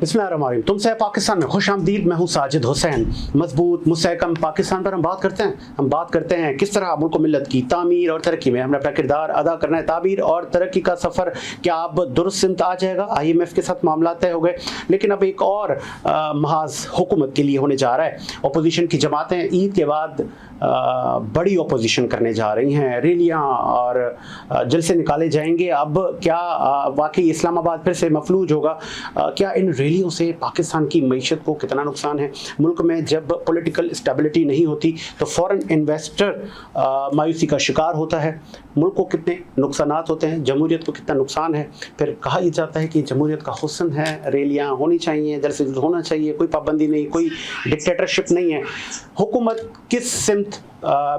बिस्मिल्लाहिर्रहमानिर्रहीम। तुमसे पाकिस्तान में खुश आमदीद। मैं हूँ साजिद हुसैन। मजबूत मुस्तहकम पाकिस्तान पर हम बात करते हैं किस तरह मुल्क मिल्लत की तामीर और तरक्की में हमने अपना किरदार अदा करना है। ताबीर और तरक्की का सफ़र क्या अब दुरुस्त सिमत आ जाएगा? IMF के साथ मामला तय हो गए, लेकिन अब एक और महाज हुकूमत के लिए होने जा रहा है। अपोजिशन की जमातें ईद के बाद बड़ी अपोजिशन करने जा रही हैं, रैलियाँ और जलसे निकाले जाएंगे। अब क्या वाकई इस्लामाबाद फिर से मफलूज होगा? क्या इन रैलियों से पाकिस्तान की मईशत को कितना नुकसान है? मुल्क में जब पॉलिटिकल स्टेबिलिटी नहीं होती तो फॉरेन इन्वेस्टर मायूसी का शिकार होता है। मुल्क को कितने नुकसान होते हैं, जमहूरियत को कितना नुकसान है। फिर कहा यह जाता है कि जमहूरियत का हुस्न है, रैलियाँ होनी चाहिए, जलसे होना चाहिए, कोई पाबंदी नहीं, कोई डिक्टेटरशिप नहीं है। हुकूमत किस सिमत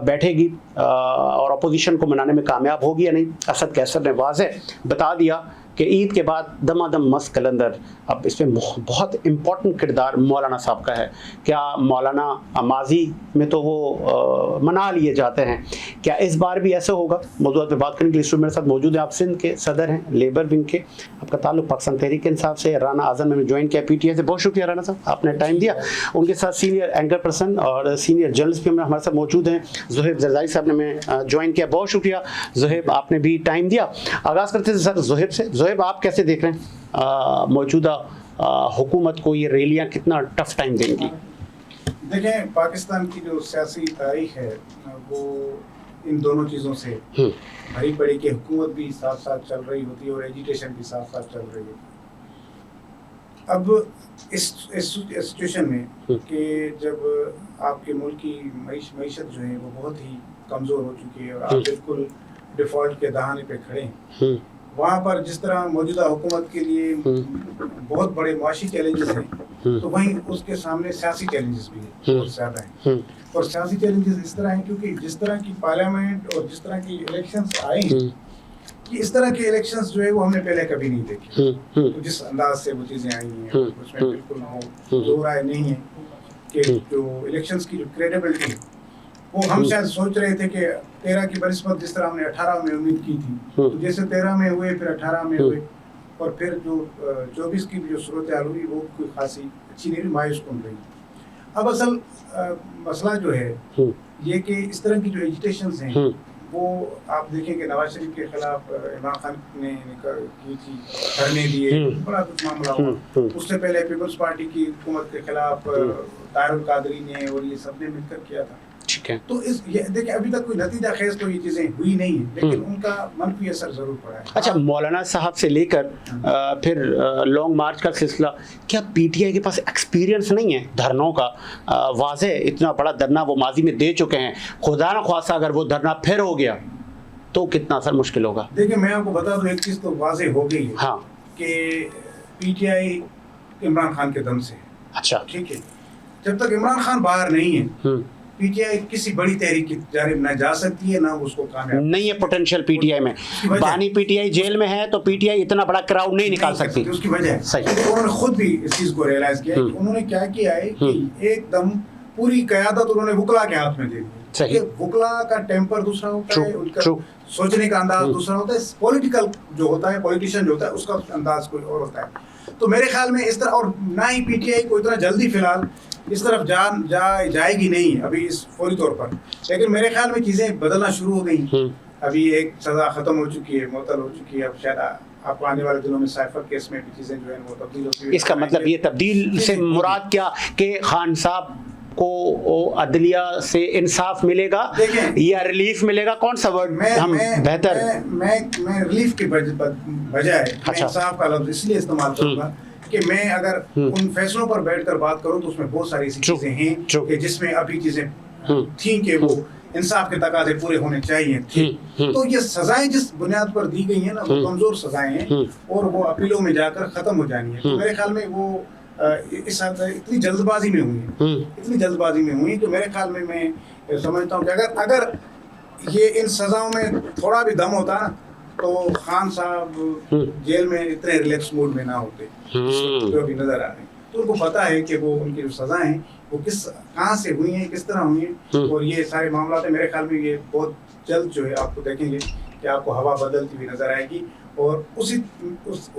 बैठेगी और अपोजिशन को मनाने में कामयाब होगी या नहीं? असद कैसर ने वाज़ेह बता दिया कि ईद के बाद दमादम मस्त कलंदर। अब इसमें बहुत इम्पोर्टेंट किरदार मौलाना साहब का है। क्या मौलाना माजी में तो वो मना लिए जाते हैं, क्या इस बार भी ऐसा होगा? मौजूद पे बात करने के लिए मेरे साथ मौजूद है, आप सिंध के सदर हैं, लेबर विंग के। आपका ताल्लुक पाकिस्तान तहरीक इंसाफ से। राना आज़म ने ज्वाइन किया PTI से। बहुत शुक्रिया राना साहब, आपने टाइम दिया। उनके साथ सीनियर एंकर पर्सन और सीनियर जर्नलिस्ट भी हमारे साथ मौजूद हैं, ज़ुहैब जरदारी साहब ने मैं ज्वाइन किया। बहुत शुक्रिया ज़ुहैब, आपने भी टाइम दिया। आगाज़ करते थे सर ज़ुहैब से। ज़ुहैब, आप कैसे देख रहे हैं मौजूदा हुकूमत को? ये रैलियाँ कितना टफ टाइम देंगी? देखें, पाकिस्तान की जो सियासी तारीख है वो इन दोनों चीज़ों से भरी पड़ी कि हुकूमत भी साथ साथ चल रही होती है और एजुटेशन भी साथ साथ चल रही है। अब इस सिचुएशन में कि जब आपके मुल्क की मईशत जो है वो बहुत ही कमज़ोर हो चुकी है और आप बिल्कुल डिफ़ॉल्ट के दहाने पे खड़े हैं, वहाँ पर जिस तरह मौजूदा हुकूमत के लिए बहुत बड़े मुआशी चैलेंजेस हैं, तो वहीं उसके सामने सियासी चैलेंजेस भी हैं, बहुत ज़्यादा हैं। और सियासी चैलेंजेस इस तरह हैं क्योंकि जिस तरह की पार्लियामेंट और जिस तरह की इलेक्शंस आए हैं, कि इस तरह के इलेक्शंस जो है वो हमने पहले कभी नहीं देखे। तो जिस अंदाज से वो चीज़ें आई हैं उसमें बिल्कुल वो दो राय नहीं है कि जो इलेक्शंस की जो क्रेडिबिलिटी वो हम शायद सोच रहे थे कि 13 की बनिस्बत जिस तरह हमने 18 में उम्मीद की थी, तो जैसे 13 में हुए फिर 18 में हुए और फिर जो 24 की जो सूरत हाल हुई वो कोई खासी अच्छी नहीं, मायूस कौन रही। अब असल मसला जो है ये कि इस तरह की जो एजिटेशंस हैं वो आप देखेंगे नवाज शरीफ के खिलाफ इमरान खान ने की थी, धरने दिए, बड़ा कुछ मामला हुआ। उससे पहले पीपल्स पार्टी की हुकूमत के खिलाफ तारुल कादरी ने और ये सबने मिलकर किया था। ठीक है। तो ये देखिए अभी तक कोई नतीजा खेज तो ये चीजें हुई नहीं है, लेकिन उनका मनफी असर जरूर पड़ा है। अच्छा, मौलाना साहब से लेकर फिर लॉन्ग मार्च का सिलसिला, क्या PTI के पास एक्सपीरियंस नहीं है धरनों का? वाज़ेह इतना बड़ा धरना वो माजी में दे चुके हैं, खुदा न ख्वास्ता अगर वो धरना फिर हो गया तो कितना असर मुश्किल होगा? देखिए, मैं आपको बता दूं, एक चीज़ तो वाज़ेह हो गई है, हाँ, कि PTI इमरान खान के दम से। अच्छा, ठीक है, जब तक इमरान खान बाहर नहीं है PTI किसी बड़ी तहरीक की जानिब न जा सकती है, ना उसको कामयाब नहीं है पोटेंशियल PTI में। बानी PTI जेल में है तो PTI इतना बड़ा क्राउड नहीं निकाल सकती। उसकी वजह सही, उन्होंने खुद भी इस चीज को रियलाइज किया। उन्होंने क्या किया है कि एकदम पूरी क़यादत उन्होंने वुकला के हाथ में दे दी। वुकला का टेम्पर दूसरा होता है, उनका सोचने का अंदाज दूसरा होता है, पॉलिटिकल जो होता है, पॉलिटिशियन जो होता है उसका अंदाज कोई और होता है। तो मेरे ख्याल में इस तरह, और ना ही PTI को इतना जल्दी फिलहाल इस तरफ जाएगी नहीं अभी इस फौरी तौर पर, लेकिन मेरे ख्याल में चीज़ें बदलना शुरू हो गई। अभी एक सज़ा ख़त्म हो चुकी है, मुअत्तल हो चुकी है, अब शायद आपको आने वाले दिनों में साइफर केस में भी चीज़ें जो है वो तब्दील होती है। इसका मतलब ये तब्दील से मुराद क्या कि खान साहब को अदलिया से इंसाफ मिलेगा या रिलीफ मिलेगा? कौन सा वर्ड हम बेहतर? मैं रिलीफ के बजाय इंसाफ का लफ्ज़ इसलिए इस्तेमाल करूँगा कि मैं अगर उन फैसलों पर बैठकर बात करूं तो उसमें बहुत सारी ऐसी चीजें हैं कि जिसमें अभी चीजें थी कि वो इंसाफ के तकाजे पूरे होने चाहिए थे। तो ये सजाएं जिस बुनियाद पर दी गई हैं ना, वो कमजोर सजाएं हैं और वो अपीलों में जाकर खत्म हो जानी है। तो मेरे ख्याल में वो इतनी जल्दबाजी में हुई कि मेरे ख्याल में मैं समझता हूँ कि अगर ये इन सजाओं में थोड़ा भी दम होता ना तो खान साहब जेल में इतने रिलैक्स मूड में ना होते जो अभी नजर आ रहे हैं। तो उनको पता है कि वो उनकी जो सजाएं हैं वो कहाँ से हुई हैं, किस तरह हुई हैं, और ये सारे मामला है। मेरे ख्याल में ये बहुत जल्द जो है आपको देखेंगे कि आपको हवा बदलती हुई नजर आएगी। और उस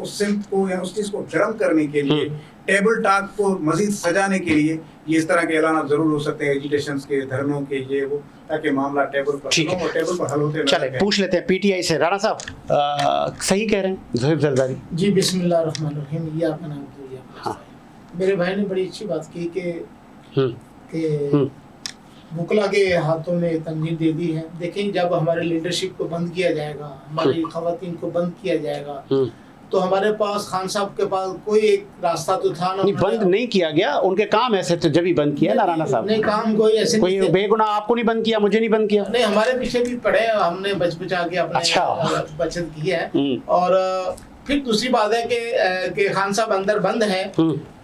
सिमत को या उस चीज़ को गर्म करने के लिए, टेबल टॉक को मजीद सजाने के लिए ये इस तरह के ऐलान जरूर हो सकते हैं, एजिटेशंस के, धरनों के, ये वो, ताकि मामला टेबल पर और टेबल पर हल होते चले पूछ लेते हैं पीटीआई से। राणा साहब सही कह रहे हैं ज़ोहैब ज़रदारी? जी, बिस्मिल्लाहिर्रहमानिर्रहीम। ये आपका नाम तो हाँ। मेरे भाई ने बड़ी अच्छी बात की कि बुकला के हाथों में तंजीम दे दी है। देखें, जब हमारे लीडरशिप को बंद किया जाएगा, हमारी खवातीन को बंद किया जाएगा, तो हमारे पास खान साहब के पास कोई एक रास्ता तो था ना। नहीं, बंद नहीं किया गया, उनके काम ऐसे थे जब ही बंद किया ना राणा साहब। नहीं, काम कोई ऐसे कोई बेगुनाह आपको नहीं बंद किया, मुझे नहीं बंद किया। नहीं, हमारे पीछे भी पड़े, हमने बच बचा के अपने अच्छा। बचत की है। और फिर दूसरी बात है कि खान साहब अंदर बंद है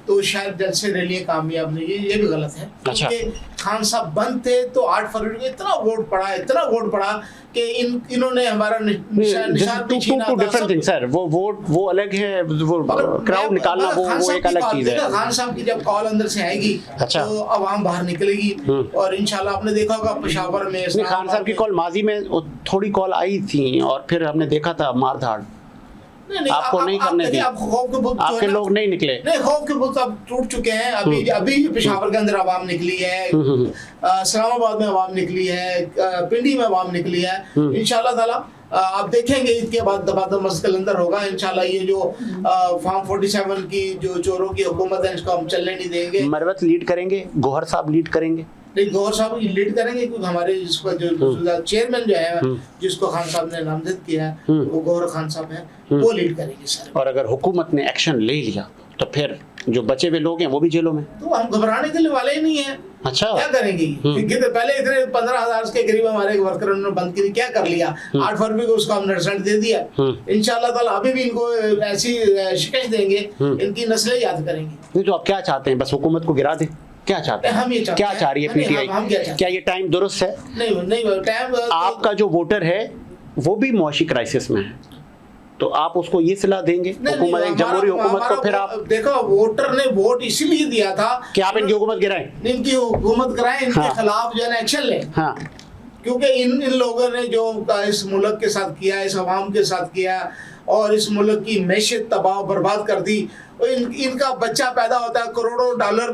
तो शायद जल्द से रैलियां कामयाब नहीं, ये भी गलत है। अच्छा। क्योंकि खान साहब बंद थे तो 8 फरवरी को इतना वोट पड़ा कि इन्होंने हमारा निशान भी छीना था। डिफरेंट थिंग सर, वो वोट वो अलग है, वो क्राउड निकालना वो एक अलग चीज है। खान साहब की जब कॉल अंदर से आएगी अच्छा, तो आवाम बाहर निकलेगी और इंशाल्लाह आपने देखा होगा पेशावर में खान साहब की कॉल माजी में थोड़ी कॉल आई थी और फिर हमने देखा था मारधाड़। नहीं, आपको नहीं करने दी, आपके लोग नहीं निकले। नहीं, खौफ के बुत अब टूट चुके हैं। अभी पेशावर के अंदर आवाम निकली है, इस्लामाबाद में आवाम निकली है, पिंडी में आवाम निकली है। इंशाल्लाह ताला आप देखेंगे ईद के बाद दबादम कलंदर होगा इंशाल्लाह। ये जो फॉर्म 47 की जो चोरों की हुकूमत है, इसको हम चलने नहीं देंगे। मरवत लीड करेंगे, गोहर साहब लीड करेंगे? नहीं, गौहर साहब लीड करेंगे क्योंकि हमारे जिसको जो चेयरमैन जो है, जिसको खान साहब ने नामजद किया है, वो गौहर खान साहब है, वो लीड करेंगे सर। और अगर हुकूमत ने एक्शन ले लिया तो फिर जो बचे हुए लोग हैं वो भी जेलों में। तो हम घबराने के लिए वाले ही नहीं है। अच्छा, क्या करेंगे? तो पहले इतने 15,000 के करीब हमारे वर्कर उन्होंने बंद की, क्या कर लिया? 8 फरवरी को उसको हमने रिजल्ट दे दिया। इंशाल्लाह ताला अभी भी इनको ऐसी शिकस्त देंगे, इनकी नस्लें याद करेंगे। नहीं तो आप क्या चाहते हैं? बस हुकूमत को गिरा दे? क्या चाहते हैं? हम ये क्या चाह रही है पीटीआई? क्या ये टाइम दुरुस्त है? नहीं टाइम। आपका जो वोटर है वो भी मुआशी क्राइसिस में है, तो आप उसको ये सलाह देंगे हुकूमत, एक जमहूरी हुकूमत को? फिर आप देखो, वोटर ने वोट इसीलिए दिया था कि आप इनकी हुकूमत गिराएं, इनकी हुकूमत कराएं, इनके खिलाफ जो है एक्शन लें। हाँ, क्योंकि इन लोगों ने जो इस मुल्क के साथ किया, इस अवाम के साथ किया और इस मुल्क की मैशत तबाह बर्बाद कर दी। इनका बच्चा पैदा होता है, करोड़ों डॉलर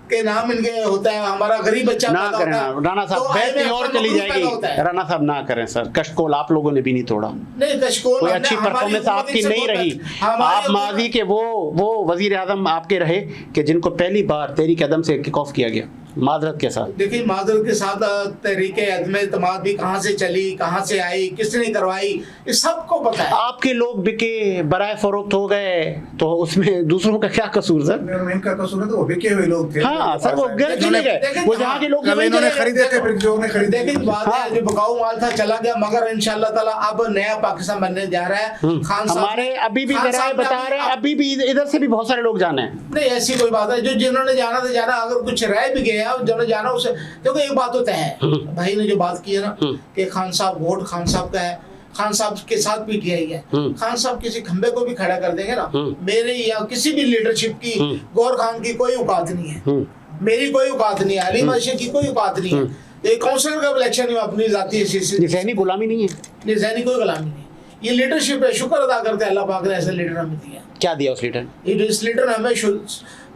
के नाम इनके होता है, हमारा गरीब बच्चा ना पैदा करें होता है। राणा साहब, बैठ नहीं और चली जाएगी। राणा साहब ना करें सर, कशकोल आप लोगों ने भी नहीं तोड़ा। नहीं, कशकोल कोई अच्छी परफॉर्मेंस आपकी नहीं रही। आप माजी के वो वजीर आजम आपके रहे कि जिनको पहली बार तहरीक कदम से किक ऑफ किया गया, माजरत के साथ। देखिए, माजरत के साथ तहरीक अदम एतमाद भी कहाँ से चली, कहाँ से आई, किसने करवाई, ये सबको पता है। आपके लोग बिके, बराए फरोख्त हो गए, तो उसमें दूसरों का क्या कसूर सर? इनका कसूर है तो वो बिके हुए लोग थे। हाँ सर, वो चले गए, वो जहाँ के लोग खरीदे थे, फिर जो उन्हें खरीदे। देखिए, बात है जो बकाऊ माल था चला गया, मगर इंशाल्लाह ताला अब नया पाकिस्तान बनने जा रहा है। खान साहब हमारे अभी भी जराए बता रहे हैं, अभी भी इधर से भी बहुत सारे लोग जाने हैं। नहीं, ऐसी कोई बात है, जो जिन्होंने जाना था जाना, अगर कुछ रह भी गया जिन्होंने जाना उसे देखो। एक बात होता है, भाई ने जो बात की है ना कि खान साहब वोट खान साहब का है, खान साहब के साथ पीटीआई है, खान साहब किसी खंबे को भी खड़ा कर देंगे ना, मेरे या किसी भी लीडरशिप की, गौर खान की कोई औकात नहीं है, मेरी कोई औकात नहीं है, अली माशे की कोई औकात नहीं है। ये काउंसिलर का इलेक्शन में अपनी जाती है, ज़हनी गुलामी नहीं है, ज़हनी कोई गुलामी नहीं है, ये लीडरशिप है। शुक्र अदा करते हैं अल्लाह पाक ने ऐसे लीडर हमें दिया। क्या दिया उस लीडर? इस लीडर ने हमें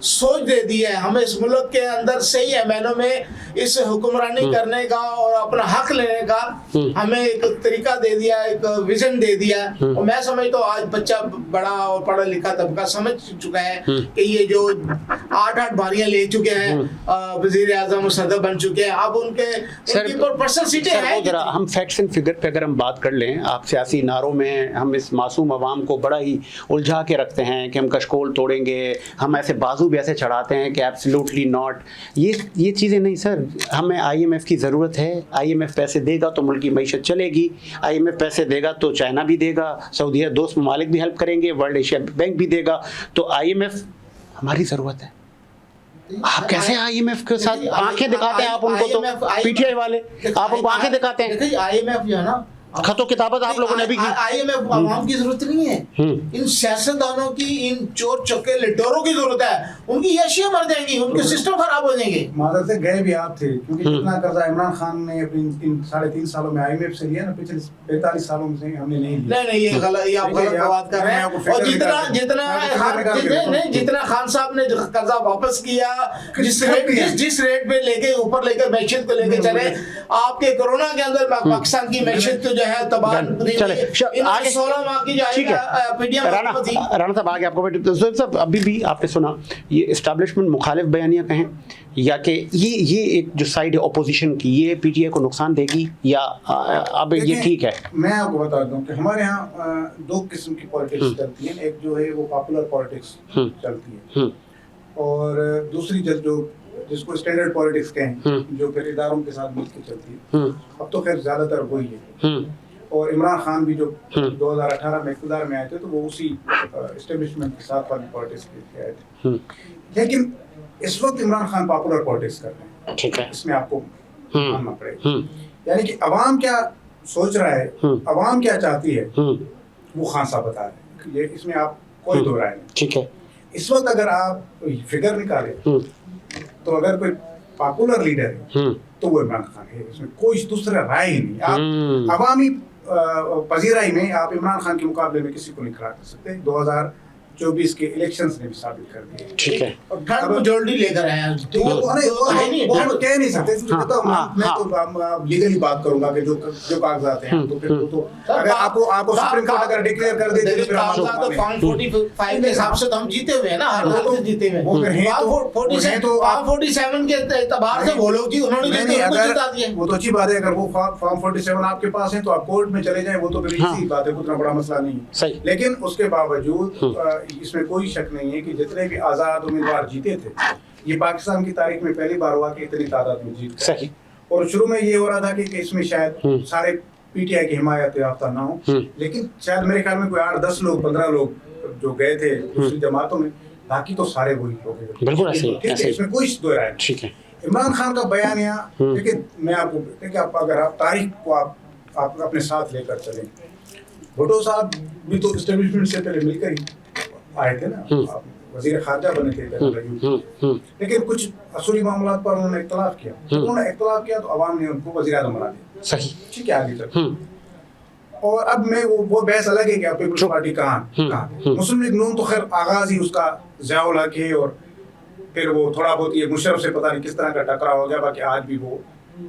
सोच दे दी है, हमें इस मुल्क के अंदर सही एमएनओ में इस हुक्मरानी करने का और अपना हक लेने का हमें एक तरीका दे दिया, एक विजन दे दिया। और मैं समझता हूँ आज बच्चा बड़ा और पढ़ा लिखा तबका समझ चुका है कि ये जो 8 बारियां ले चुके हैं, वजीर आजम सदर बन चुके हैं, अब उनकी पर्सनल सीटें हैं। हम फैक्ट्स एंड फिगर पे अगर हम बात कर लें, आप सियासी नारों में हम इस मासूम अवाम को बड़ा ही उलझा के रखते हैं कि हम कशकोल तोड़ेंगे, हम ऐसे बाजू भी ऐसे चढ़ाते हैं कि एब्सोल्युटली नॉट। ये चीज़ें नहीं सर, हमें IMF की ज़रूरत है। IMF पैसे देगा तो मुल्क की मईशत चलेगी, IMF पैसे देगा तो चाइना भी देगा, सऊदीया दोस्त ममालिक भी हेल्प करेंगे, वर्ल्ड एशिया बैंक भी देगा, तो IMF हमारी ज़रूरत है। आप कैसे IMF के साथ आंखें दिखाते हैं? आप उनको तो पीटीआई वाले आप उनको आंखें दिखाते हैं। IMF जो है ना, खतो किताबत आप लोगों ने भी की। IMF आवाम की जरूरत नहीं है, इन सियासतदानों की, इन चोर चक्के लिटोरों की जरूरत है। उनकी यशियां मर जाएंगी, उनके सिस्टम खराब हो जाएंगे। मादर से गए भी आप थे, क्योंकि जितना कर्जा इमरान खान ने अपनी 3.5 सालों में IMF से लिया ना, पिछले 45 सालों में से हमने नहीं लिया। नहीं, ये गलत, ये आप गलत बात कर रहे हैं। और जितना खान साहब ने कर्जा वापस किया, जिस रेट पे लेके ऊपर लेकर मैशत को लेके चले, आपके कोरोना के अंदर पाकिस्तान की मैशत तो जो है तबाह। आगे 16 माह की जो है राणा साहब आगे आपको सुहेब साहब, अभी भी आपने सुना ये एस्टैब्लिशमेंट मुखालिफ बयानियां कहें, या कि ये एक जो साइड है अपोजिशन की, ये PTI को नुकसान देगी, या अब ये ठीक है? मैं आपको बता दूं कि हमारे यहाँ 2 किस्म की पॉलिटिक्स चलती है। एक जो है वो पॉपुलर पॉलिटिक्स चलती है, और दूसरी जो जिसको स्टैंडर्ड पॉलिटिक्स कहें, जो फिर इदारों के साथ मिलकर चलती है। अब तो खैर ज्यादातर वही है। और इमरान खान भी जो 2018 में इक़्तिदार में आए थे, तो वो उसी एस्टेब्लिशमेंट के साथ वाली पॉलिटिक्स के आए थे। लेकिन इस वक्त इमरान खान पॉपुलर पॉलिटिक्स कर रहे हैं, ठीक है, इसमें आपको मानना पड़ेगा। यानी कि अवाम क्या सोच रहा है, अवाम क्या चाहती है, वो खान साहब बता रहे हैं। ये इसमें आप कोई दो राय नहीं। ठीक है, इस वक्त अगर आप फिगर निकाले तो अगर कोई पॉपुलर लीडर है तो वो इमरान खान है, इसमें कोई दूसरा राय ही नहीं। आप अवामी पजीराई में आप इमरान खान के मुकाबले में किसी को नहीं खड़ा कर सकते। 2024 के इलेक्शंस ने भी साबित कर दिए। ठीक है, और मेजॉरिटी लेकर आए हैं, वो कह नहीं सकते। मैं तो लीगली बात करूंगा कि जो कागजात हैं, तो फिर तो अगर आपको सुप्रीम कोर्ट अगर डिक्लेयर कर दे तो फिर तो फॉर्म 45 के हिसाब से तो हम जीते हुए हैं ना, हर हाल में जीते हुए हैं। 47 के एतबार से बोलो कि उन्होंने जिता दिया, वो तो अच्छी बात है। अगर वो फॉर्म 47 आपके पास है तो आप कोर्ट में चले जाएं, वो तो फिर इसी बात है, उतना बड़ा मसला नहीं है। लेकिन उसके बावजूद इसमें कोई शक नहीं है कि जितने भी आजाद उम्मीदवार जीते थे, ये पाकिस्तान की तारीख में पहली बार हुआ कि इतनी तादाद में जीत सही। और शुरू में ये हो रहा था कि इसमें शायद सारे PTI की हिमायत याफ्ता ना हो, लेकिन शायद मेरे ख्याल में कोई 8-10 लोग 15 लोग जो गए थे दूसरी जमातों में, बाकी तो सारे वही लोग हैं। बिल्कुल ऐसे, इसमें कोई दो राय नहीं। ठीक है। इमरान खान का बयान यहाँ, लेकिन मैं आपको देखिए, अगर आप तारीख को आप अपने साथ लेकर चलें, भुट्टो साहब भी तो एस्टेब्लिशमेंट से पहले मिलकर ही आए थे ना, वजीर खारजा बने थे। लेकिन कुछ असूली मामला पर उन्होंने इख्तलाफ किया, उन्होंने इख्तलाफ किया तो अवाम ने उनको वजीर आज़म बना दिया। सही, ठीक है, आगे चल। और अब मैं वो बहस अलग है कि आप पीपल्स पार्टी कहाँ मुस्लिम लीग नून तो खैर आगाज ही उसका ज़ियाउल हक है, और फिर वो थोड़ा बहुत ये मुशर्रफ से पता नहीं किस तरह का टकराव हो गया। बाकी आज भी वो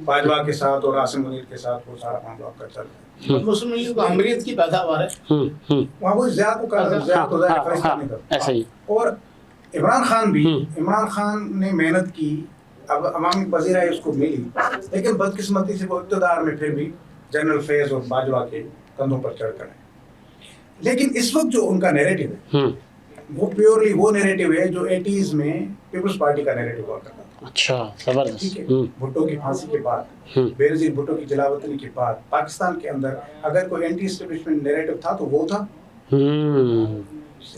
बाजवा के साथ और आसिम मुनीर के साथ वो सारा मामला आपका चल रहा है। मुस्लिम लीग को अमरीत की पैदावार है, वहाँ वो ज़िया को ऐसा ही। और इमरान खान ने मेहनत की, अब अवामी पजीराई उसको मिली, लेकिन बदकिस्मती से वो इक़्तिदार में फिर भी जनरल फैज और बाजवा के कंधों पर चढ़ कर है। लेकिन इस वक्त जो उनका नैरेटिव है वो प्योरली वो नैरेटिव है जो 80s में पीपल्स पार्टी का नैरेटिव हुआ करता था। अच्छा, जबरदस्त। भुट्टो की फांसी के बाद, बेनजीर भुट्टो की जलावतनी के बाद पाकिस्तान के अंदर अगर कोई एंटी एस्टेब्लिशमेंट नैरेटिव था तो वो था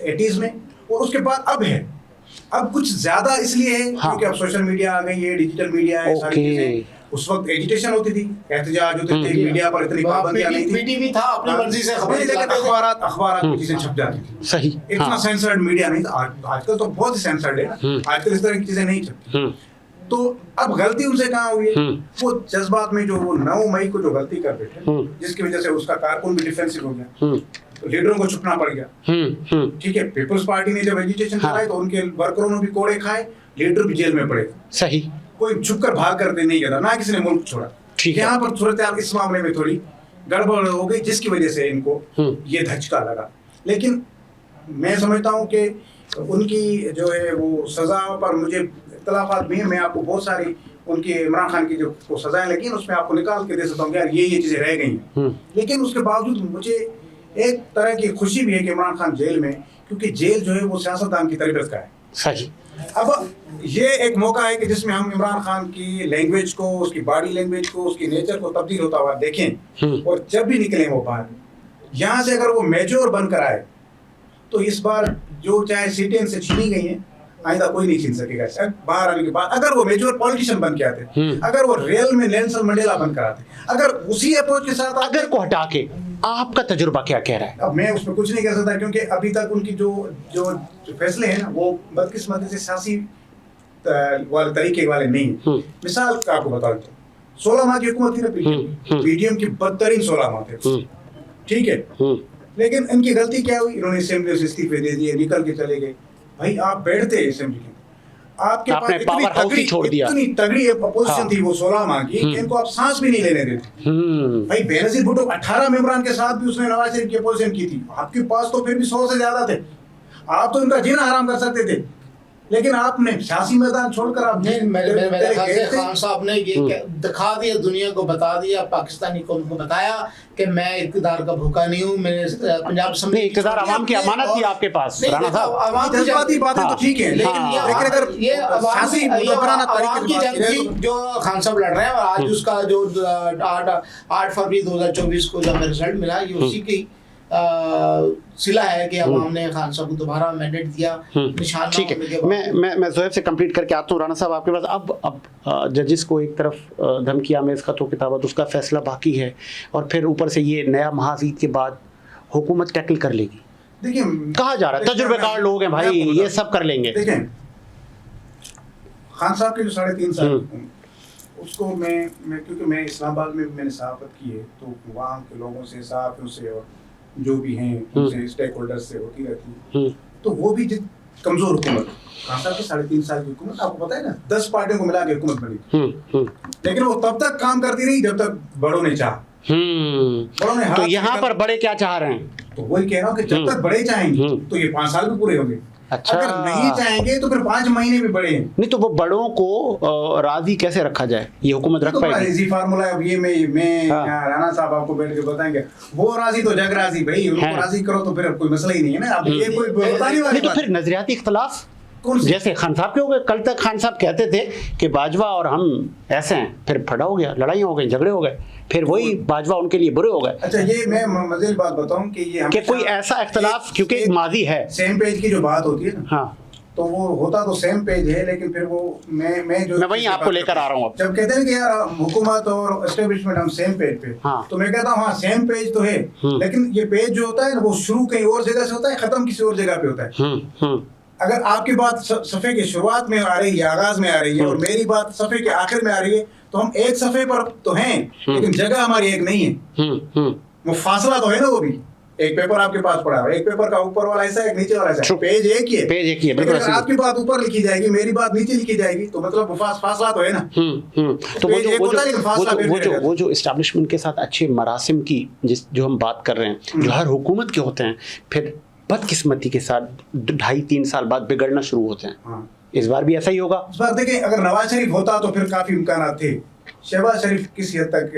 80s में, और उसके बाद अब है। अब कुछ ज्यादा इसलिए है क्योंकि अब सोशल मीडिया आ गई है, डिजिटल मीडिया है, सारी चीजें। उस वक्त एजिटेशन होती थी, एहतजाज होते थे, मीडिया पर इतनी पाबंदियां नहीं थी, पीटीवी था, अपनी मर्जी से खबरें, लेकिन अखबार की चीजें छप जाती थी। सही, इतना सेंसर्ड मीडिया नहीं था। आजकल तो बहुत ही सेंसर्ड है, आजकल इस तरह की चीजें नहीं छपती। तो अब गलती उनसे कहाँ हुई है? वो जज्बात में जो वो 9 मई को जो गलती कर बैठे, जिसकी वजह से उसका कारकुन भी डिफेंसिव हो गया, तो लीडरों को छुपना पड़ गया। ठीक है, पीपल्स पार्टी ने जब एजिटेशन कराई तो उनके वर्करों ने भी कोड़े खाए, लीडर भी जेल में पड़े। सही, कोई छुपकर भाग करते नहीं गया, ना किसी ने मुल्क छोड़ा। ठीक है, यहाँ पर सूरत इस मामले में थोड़ी गड़बड़ हो गई, जिसकी वजह से इनको ये धचका लगा। लेकिन मैं समझता हूँ कि उनकी जो है वो सजा पर मुझे इख्तलाफात भी हैं। मैं आपको बहुत सारी उनकी इमरान खान की जो सजाएं लगी उसमें आपको निकाल के दे सकता हूँ कि यार ये चीज़ें रह गई हैं। लेकिन उसके बावजूद मुझे एक तरह की खुशी भी है कि इमरान खान जेल में, क्योंकि जेल जो है वो सियासतदान की तरबियत का है। सही। अब ये एक मौका है कि जिसमें हम इमरान खान की लैंग्वेज को, उसकी बॉडी लैंग्वेज को, उसकी नेचर को तब्दील होता हुआ देखें, और जब भी निकलें वो बाहर, यहाँ से अगर वो मेजोर बनकर आए तो इस बार जो चाहे सीटें इनसे छीनी गई हैं, आइंदा कोई नहीं छीन सकेगा। बाहर आने के बाद अगर वो मेजर पॉलिटिशियन बन के आते, अगर वो रियल में नेल्सन मंडेला बनकर आते, अगर उसी अप्रोच के साथ अगर को हटा के आपका तजुर्बा क्या कह रहा है? अब मैं उसमें कुछ नहीं कह सकता, क्योंकि अभी तक उनकी जो फैसले हैं ना वो बदकिस्मती से सियासी वाले तरीके वाले नहीं। मिसाल का आपको बता देता हूँ, 16 माह की हुकूमत थी ना पीडीएम की, बदतरीन 16 माह थे, ठीक है। लेकिन इनकी गलती क्या हुई, इन्होंने असेंबली से इस्तीफे दे दिए, निकल के चले गए। भाई आप बैठते असेंबली के, आपके पास इतनी तगड़ी अपोजिशन थी वो 16 माह की कि इनको आप सांस भी नहीं लेने देते। भाई बेनजीर भुट्टो 18 मेंबरान के साथ भी उसने नवाज शरीफ की अपोजिशन की थी, आपके पास तो फिर भी 100 से ज्यादा थे, आप तो इनका जीना हराम कर सकते थे। लेकिन आपने सियासी मैदान छोड़कर आपने मेरे ख्याल से खान साहब ने ये दिखा दिया, दुनिया को बता दिया, पाकिस्तानी कौम को बताया कि मैं इक़्तिदार का भूखा नहीं हूँ। मैंने पंजाब नहीं, इक़्तिदार आवाम की अमानत थी आपके पास राणा साहब। आवाम की जज्बाती बातें तो ठीक है, लेकिन अगर ये आवाम की जंग थी जो खान साहब लड़ रहे हैं, और आज उसका जो 8 फरवरी 2024 को जब रिजल्ट मिला, ये उसी की सिला है कि अवाम ने खान साहब को दोबारा मैंडेट दिया। निशान ठीक है, मैं ज़ोहैब से कंप्लीट करके आता हूँ। राणा साहब आपके पास अब जजिस को एक तरफ धमकी आमेज खत किताबत, उसका फैसला बाकी है, और फिर ऊपर से ये नया महाजीत के बाद हुकूमत टैकल कर लेगी। देखिए कहा जा रहा है तजुर्बेकार लोग हैं भाई, ये सब कर लेंगे। देखें खान साहब के जो 3.5 साल उसको मैं क्योंकि मैं इस्लामाबाद में मैंने सहाफत की है, तो वहाँ के लोगों से, सहाफ़ियों से और जो भी हैं उनसे, स्टेक होल्डर्स से होती रहती है, तो वो भी कमजोर हुकूमत। खान साहब की 3.5 साल की हुकूमत, आपको पता है ना, 10 पार्टियों को मिला के हुकूमत बनी, लेकिन वो तब तक काम करती रही जब तक बड़ों ने चाहा। बड़ों ने तो यहाँ पर बड़े क्या चाह रहे हैं? तो वही कह रहा हूँ कि जब तक बड़े चाहेंगे तो ये 5 साल भी पूरे होंगे। अच्छा, अगर नहीं चाहेंगे तो फिर 5 महीने भी बड़े हैं। नहीं तो वो बड़ों को राजी कैसे रखा जाए? ये हुकूमत रख पाएगी? इजी फार्मूला है। अब ये मैं राणा साहब आपको बैठ के बताएंगे, वो राजी तो जग राजी, भाई उनको राजी करो तो फिर कोई मसला ही नहीं है ना। अब ये कोई बताने वाली तो फिर नजरियाती इख्तलाफ जैसे खान साहब के हो गए। कल तक खान साहब कहते थे कि बाजवा और हम ऐसे हैं, फिर फटा हो गया, लड़ाइयाँ हो गई, झगड़े हो गए, फिर वही बाजवा उनके लिए बुरे हो गए। अच्छा, ये मैं मजेदार बात बताऊं कि ये कोई ऐसा इख्तलाफ, क्योंकि माजी है, सेम पेज की जो बात होती है ना, हाँ, तो वो होता तो सेम पेज है, लेकिन फिर वो मैं वही आपको लेकर आ रहा हूँ। जब कहते हैं कि यार हुकूमत और एस्टेब्लिशमेंट हम सेम पेज पे, हाँ, तो मैं कहता हूँ हाँ सेम पेज तो है, लेकिन ये पेज जो होता है ना वो शुरू कहीं और जगह से होता है, खत्म किसी और जगह पे होता है। अगर आपकी बात सफ़े के शुरुआत में आ रही है, आगाज में आ रही है, और मेरी बात सफ़े के आखिर में आ रही है, तो हम एक सफ़े पर तो हैं, लेकिन जगह हमारी एक नहीं है। वो फासला तो है ना, वो भी एक पेपर आपके पास पड़ा है, एक पेपर का ऊपर वाला ऐसा है, एक नीचे वाला ऐसा है, पेज एक ही है, पेज एक ही है। लेकिन अगर आपकी बात ऊपर लिखी जाएगी, मेरी बात नीचे लिखी जाएगी, तो मतलब फासला तो है ना। तो वो जो एस्टैब्लिशमेंट के साथ अच्छे मरासिम की जो हम बात कर रहे हैं, जो हर हुकूमत के होते हैं, फिर बदकिस्मती के साथ 2.5-3 साल बाद बिगड़ना शुरू होते हैं। हाँ। इस बार भी ऐसा ही होगा। इस बार देखें, अगर नवाज शरीफ होता तो फिर काफी इम्कान थे। शहबाज शरीफ किसी हद तक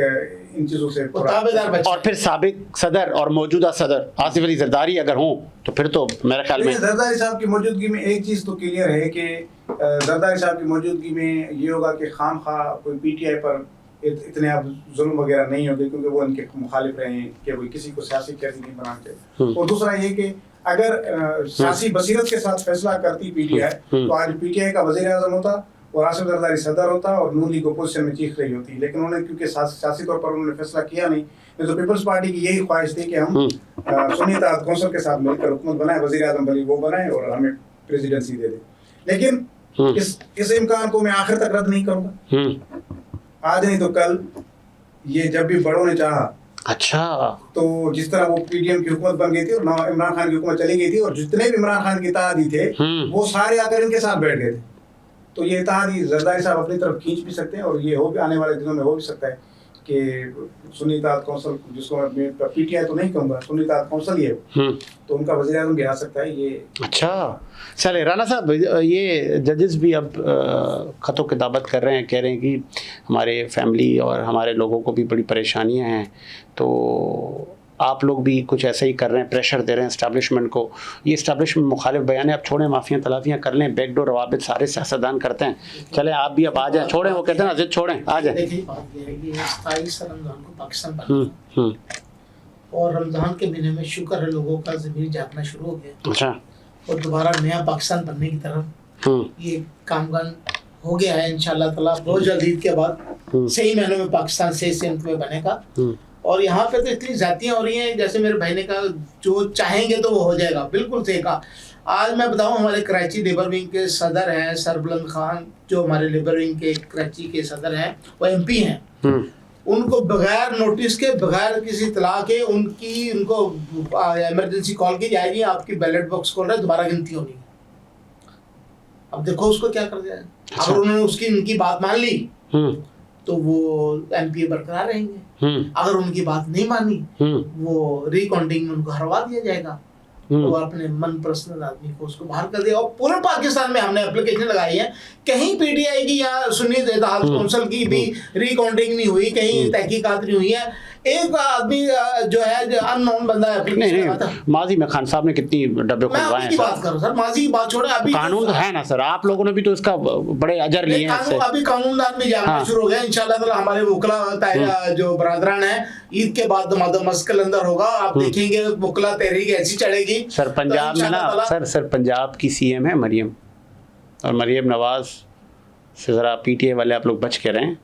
इन चीजों से और फिर साबिक सदर और मौजूदा सदर आसिफ अली जरदारी अगर हों तो फिर तो मेरे ख्याल में जरदारी साहब की मौजूदगी में एक चीज तो क्लियर है कि जरदारी साहब की मौजूदगी में ये होगा कि खामखा कोई पीटीआई पर इतने अब जुल्म वगैरह नहीं होंगे, क्योंकि वो उनके मुखालिफ रहे हैं कि कोई किसी को सियासी कैदी नहीं बनाते। और दूसरा ये कि अगर सियासी बसीरत के साथ फैसला करती पीटीआई, तो आज पीटीआई का वजीर आजम होता और आसिफ जरदारी सदर होता और नून लीग अपोजिशन में चीख रही होती। लेकिन उन्होंने क्योंकि सियासी तौर पर उन्होंने फैसला किया नहीं, तो पीपल्स पार्टी की यही ख्वाहिश थी कि हम सुन्नी इत्तेहाद कौंसिल के साथ मिलकर हुकूमत बनाए, वजीर आजम भले वो बनाए और हमें प्रेसिडेंसी दे दे। लेकिन इस इम्कान को मैं आखिर तक रद्द नहीं करूँगा। आज नहीं तो कल ये जब भी बड़ों ने चाहा, अच्छा, तो जिस तरह वो पीडीएम की हुकूमत बन गई थी और इमरान खान की हुकूमत चली गई थी और जितने भी इमरान खान के इत्तेहादी थे वो सारे आकर इनके साथ बैठ गए थे, तो ये इत्तेहादी जरदारी साहब अपनी तरफ खींच भी सकते हैं और ये हो भी आने वाले दिनों में हो भी सकता है कि सुन्नी इत्तेहाद कौंसिल, जिसको मैं पीटीआई तो नहीं कहूँगा, सुन्नी इत्तेहाद कौंसिल ही है, तो उनका वज़ीर आज़म भी आ सकता है ये। अच्छा, चले राणा साहब, ये जजेस भी अब ख़तों किताबत कर रहे हैं, कह रहे हैं कि हमारे फैमिली और हमारे लोगों को भी बड़ी परेशानियां हैं, तो आप लोग भी कुछ ऐसा ही कर रहे हैं, प्रेशर दे रहे हैं इस्टेब्लिशमेंट को। ये इस्टेब्लिशमेंट मुखालिफ बयान है, आप छोड़ें, माफियाँ तलाफियाँ कर लें, बैकडोर रवाबित सारे सियासतदान करते हैं, चले आप भी अब आ जाएं, छोड़ें, वो कहते हैं ना जिद छोड़ें, आ जाएं। देखिए बात ये है कि 27 रमज़ान को पाकिस्तान बना और रमज़ान के महीने में शुक्र है लोगों का ज़मीर जागना शुरू हो गया। अच्छा, और दोबारा नया पाकिस्तान बनने की तरफ ये कामगान हो गया है इंशाल्लाह ताला बहुत जल्द ईद के बाद सही मायनों में पाकिस्तान से सिंध में बनेगा। और यहाँ पे तो इतनी जातियाँ हो रही हैं, जैसे मेरे भाई ने कहा जो चाहेंगे तो वो हो जाएगा, बिल्कुल सही कहा। आज मैं बताऊं हमारे कराची लेबर विंग के सदर हैं सरबुलंद खान, जो हमारे लेबर विंग के कराची के सदर हैं, वो MP हैं। उनको बगैर नोटिस के, बगैर किसी इत्तला के उनको इमरजेंसी कॉल की जाएगी, आपकी बैलेट बॉक्स खोल रहे हैं, दोबारा गिनती होनी है। अब देखो उसको क्या कर दिया। अगर उन्होंने उनकी बात मान ली तो वो MP बरकरार रहेंगे, अगर उनकी बात नहीं मानी वो रिकाउंटिंग में उनको हरवा दिया जाएगा। तो अपने मन पर्सनल आदमी को उसको बाहर कर दिया। और पूरे पाकिस्तान में हमने एप्लीकेशन लगाई है, कहीं PTI की या सुन्नी इत्तेहाद कौंसिल की भी रिकाउंटिंग नहीं हुई, कहीं तहकीकात नहीं हुई है। एक आदमी जो है अननोन बंदा नहीं, माजी में खान साहब ने कितनी डब्बे खुलवाए हैं। बात करो सर, माजी की बात छोड़े, अभी कानून तो है ना सर, आप लोगों ने भी तो इसका बड़े अजर लिए हैं। अभी कानूनदान भी जाना शुरू हो गया इंशाल्लाह ताला। हमारे वकला जो बरादरान है, ईद के बाद मस्कल अंदर होगा, आप देखेंगे वकला तहरीक ऐसी चढ़ेगी। सर पंजाब में ना सर पंजाब की CM है मरियम, और मरियम नवाज से जरा PTI वाले आप लोग बच के रहें,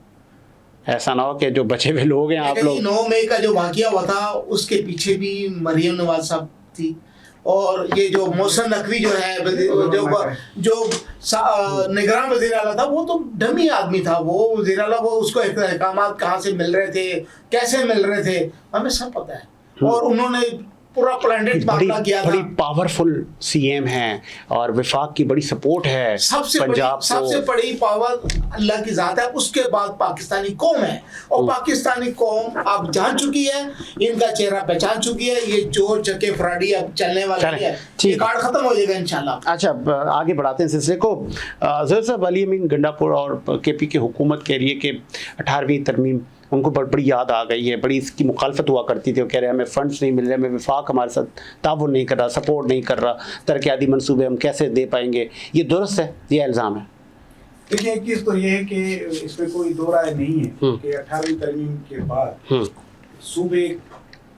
ऐसा ना हो कि जो बचे हुए लोग हैं आप लोग। 9 मई का जो वाकया हुआ था उसके पीछे भी मरियम नवाज साहब थी। और ये जो मोहसिन नकवी जो है, जो निगरान वज़ीर आला था, वो तो डमी आदमी था। वो वज़ीर आला, वो उसको अहकामात कहाँ से मिल रहे थे, कैसे मिल रहे थे, हमें सब पता है। और उन्होंने पूरा प्लांडेड मामला किया था। बड़ी पावरफुल CM है और विफाक की बड़ी सपोर्ट है पंजाब। सबसे बड़ी पावर अल्लाह की जात है, उसके बाद पाकिस्तानी कौम है। और पाकिस्तानी कौम अब जान चुकी है, इनका चेहरा पहचान चुकी है। ये चोर चके फ्राडी अब चलने वाला है, ये कार्ड खत्म हो जाएगा इंशाल्लाह। अच्छा, आगे बढ़ाते हैं सिलसिले को। ज़हर साहब, अली अमीन गंडापुर और KP की हुकूमत कह रही है कि 18वीं तरमीम उनको बड़ी याद आ गई है, बड़ी इसकी मुखालफत हुआ करती थी। वो कह रहे हैं हमें फंड्स नहीं मिल रहे, हमें विफाक हमारे साथ ताउन नहीं कर रहा, सपोर्ट नहीं कर रहा, तरक्याती मंसूबे हम कैसे दे पाएंगे। ये दुरुस्त है, ये इल्ज़ाम है? देखिए, एक चीज़ तो ये है कि इसमें कोई दो राय नहीं है कि 18वीं तरमीम के बाद सूबे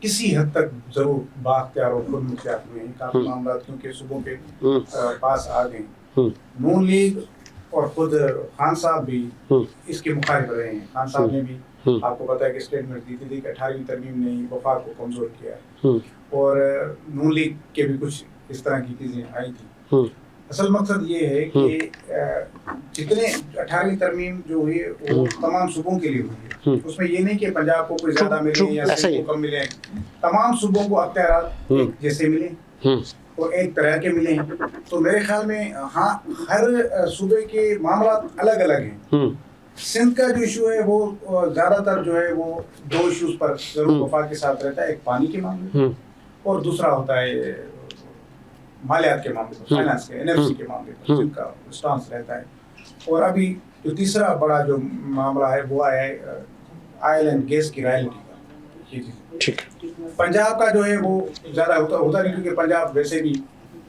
किसी हद तक जरूर बाख्तियार और खुद मुख्तियार हुए हैं। काफ़ी मामला क्योंकि सूबों के पास आ गए। नून लीग और खुद खान साहब भी इसके मुखालिफ रहे हैं। खान साहब ने भी आपको पता है कि स्टेटमेंट दी थी कि 18वीं तरमीम ने वफाक को कमजोर किया, और नून लीग के भी कुछ इस तरह की चीजें आई थी। असल मकसद ये है कि जितने 18वीं तरमीम जो हुई वो तमाम सूबों के लिए हुई है। उसमें ये नहीं कि पंजाब को कोई ज्यादा मिले या सिंध को कम मिले, तमाम सूबों को अख्तियारात जैसे मिले और एक तरह के मिले हैं। तो मेरे ख्याल में हाँ, हर सूबे के मामला अलग अलग हैं। सिंध का जो इशू है वो ज्यादातर जो है वो 2 इश्यूज पर जरूर वफाक के साथ रहता है। एक पानी के मामले और दूसरा होता है मालियात के मामले पर, फाइनेंस के, NFC के मामले पर सिंध का स्टांस रहता है। और अभी जो तीसरा बड़ा जो मामला है वो है ऑयल एंड गैस की रॉयल्टी का। ठीक, पंजाब का जो है वो ज्यादा होता नहीं, क्योंकि पंजाब वैसे भी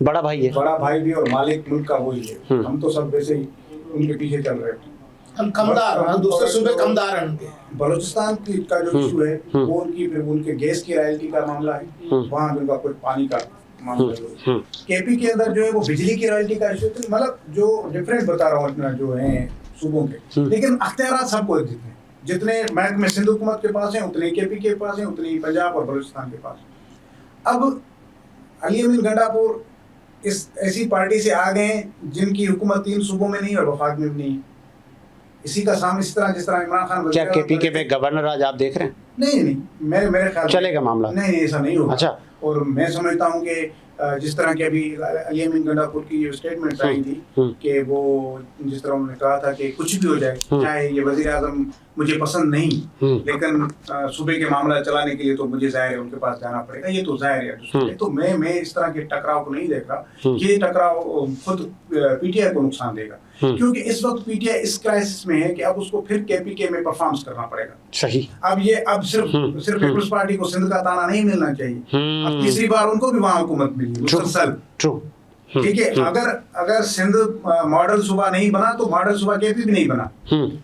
बड़ा भाई है, बड़ा भाई भी और मालिक मुल्क का वही है। हम तो सब वैसे ही उनके पीछे चल रहे हैं, हम कमदार हैं, दूसरे सूबे कमदार हैं। बलूचिस्तान का जो इशू है वो उनके गैस की रॉयल्टी का मामला है, वहाँ उनका कुछ पानी का मामला है। KP के अंदर जो है वो बिजली की रॉयल्टी का इशू है। मतलब जो डिफरेंट बता रहा हूँ अपना जो है सूबों के, लेकिन अख्तियारात सबको जितने महकमे सिंध हुकूमत के पास हैं उतने KP के पास हैं, उतने ही पंजाब और बलूचिस्तान के पास। अब अली अमीन गंडापुर इस ऐसी पार्टी से आ गए जिनकी हुकूमत 3 सूबों में नहीं और वफाक में भी नहीं। इसी का सामने इस तरह जिस तरह इमरान खान, क्या KP के में गवर्नर आज आप देख रहे हैं? नहीं, मेरे ख्याल चलेगा मामला, नहीं ऐसा नहीं होगा। अच्छा, और मैं समझता हूँ कि जिस तरह की अभी अली अमीन गंडापुर की जो स्टेटमेंट आई थी कि वो जिस तरह उन्होंने कहा था कि कुछ भी हो जाए, चाहे ये वजीर आजम मुझे पसंद नहीं, लेकिन सूबे के मामला चलाने के लिए तो मुझे जाहिर है उनके पास जाना पड़ेगा, ये तो जाहिर है। तो मैं इस तरह के टकराव को नहीं देख रहा कि ये टकराव खुद PTI को नुकसान देगा, क्योंकि इस वक्त PTI इस क्राइसिस में है कि अब उसको फिर KPK में परफॉर्मेंस करना पड़ेगा। सही, अब सिर्फ पीपल्स पार्टी को सिंध का ताना नहीं मिलना चाहिए, अब तीसरी बार उनको भी वहाँ हुकूमत मिली मुसलसल। ठीक है, अगर सिंध मॉडल सूबा नहीं बना तो मॉडल सूबा KP भी नहीं बना।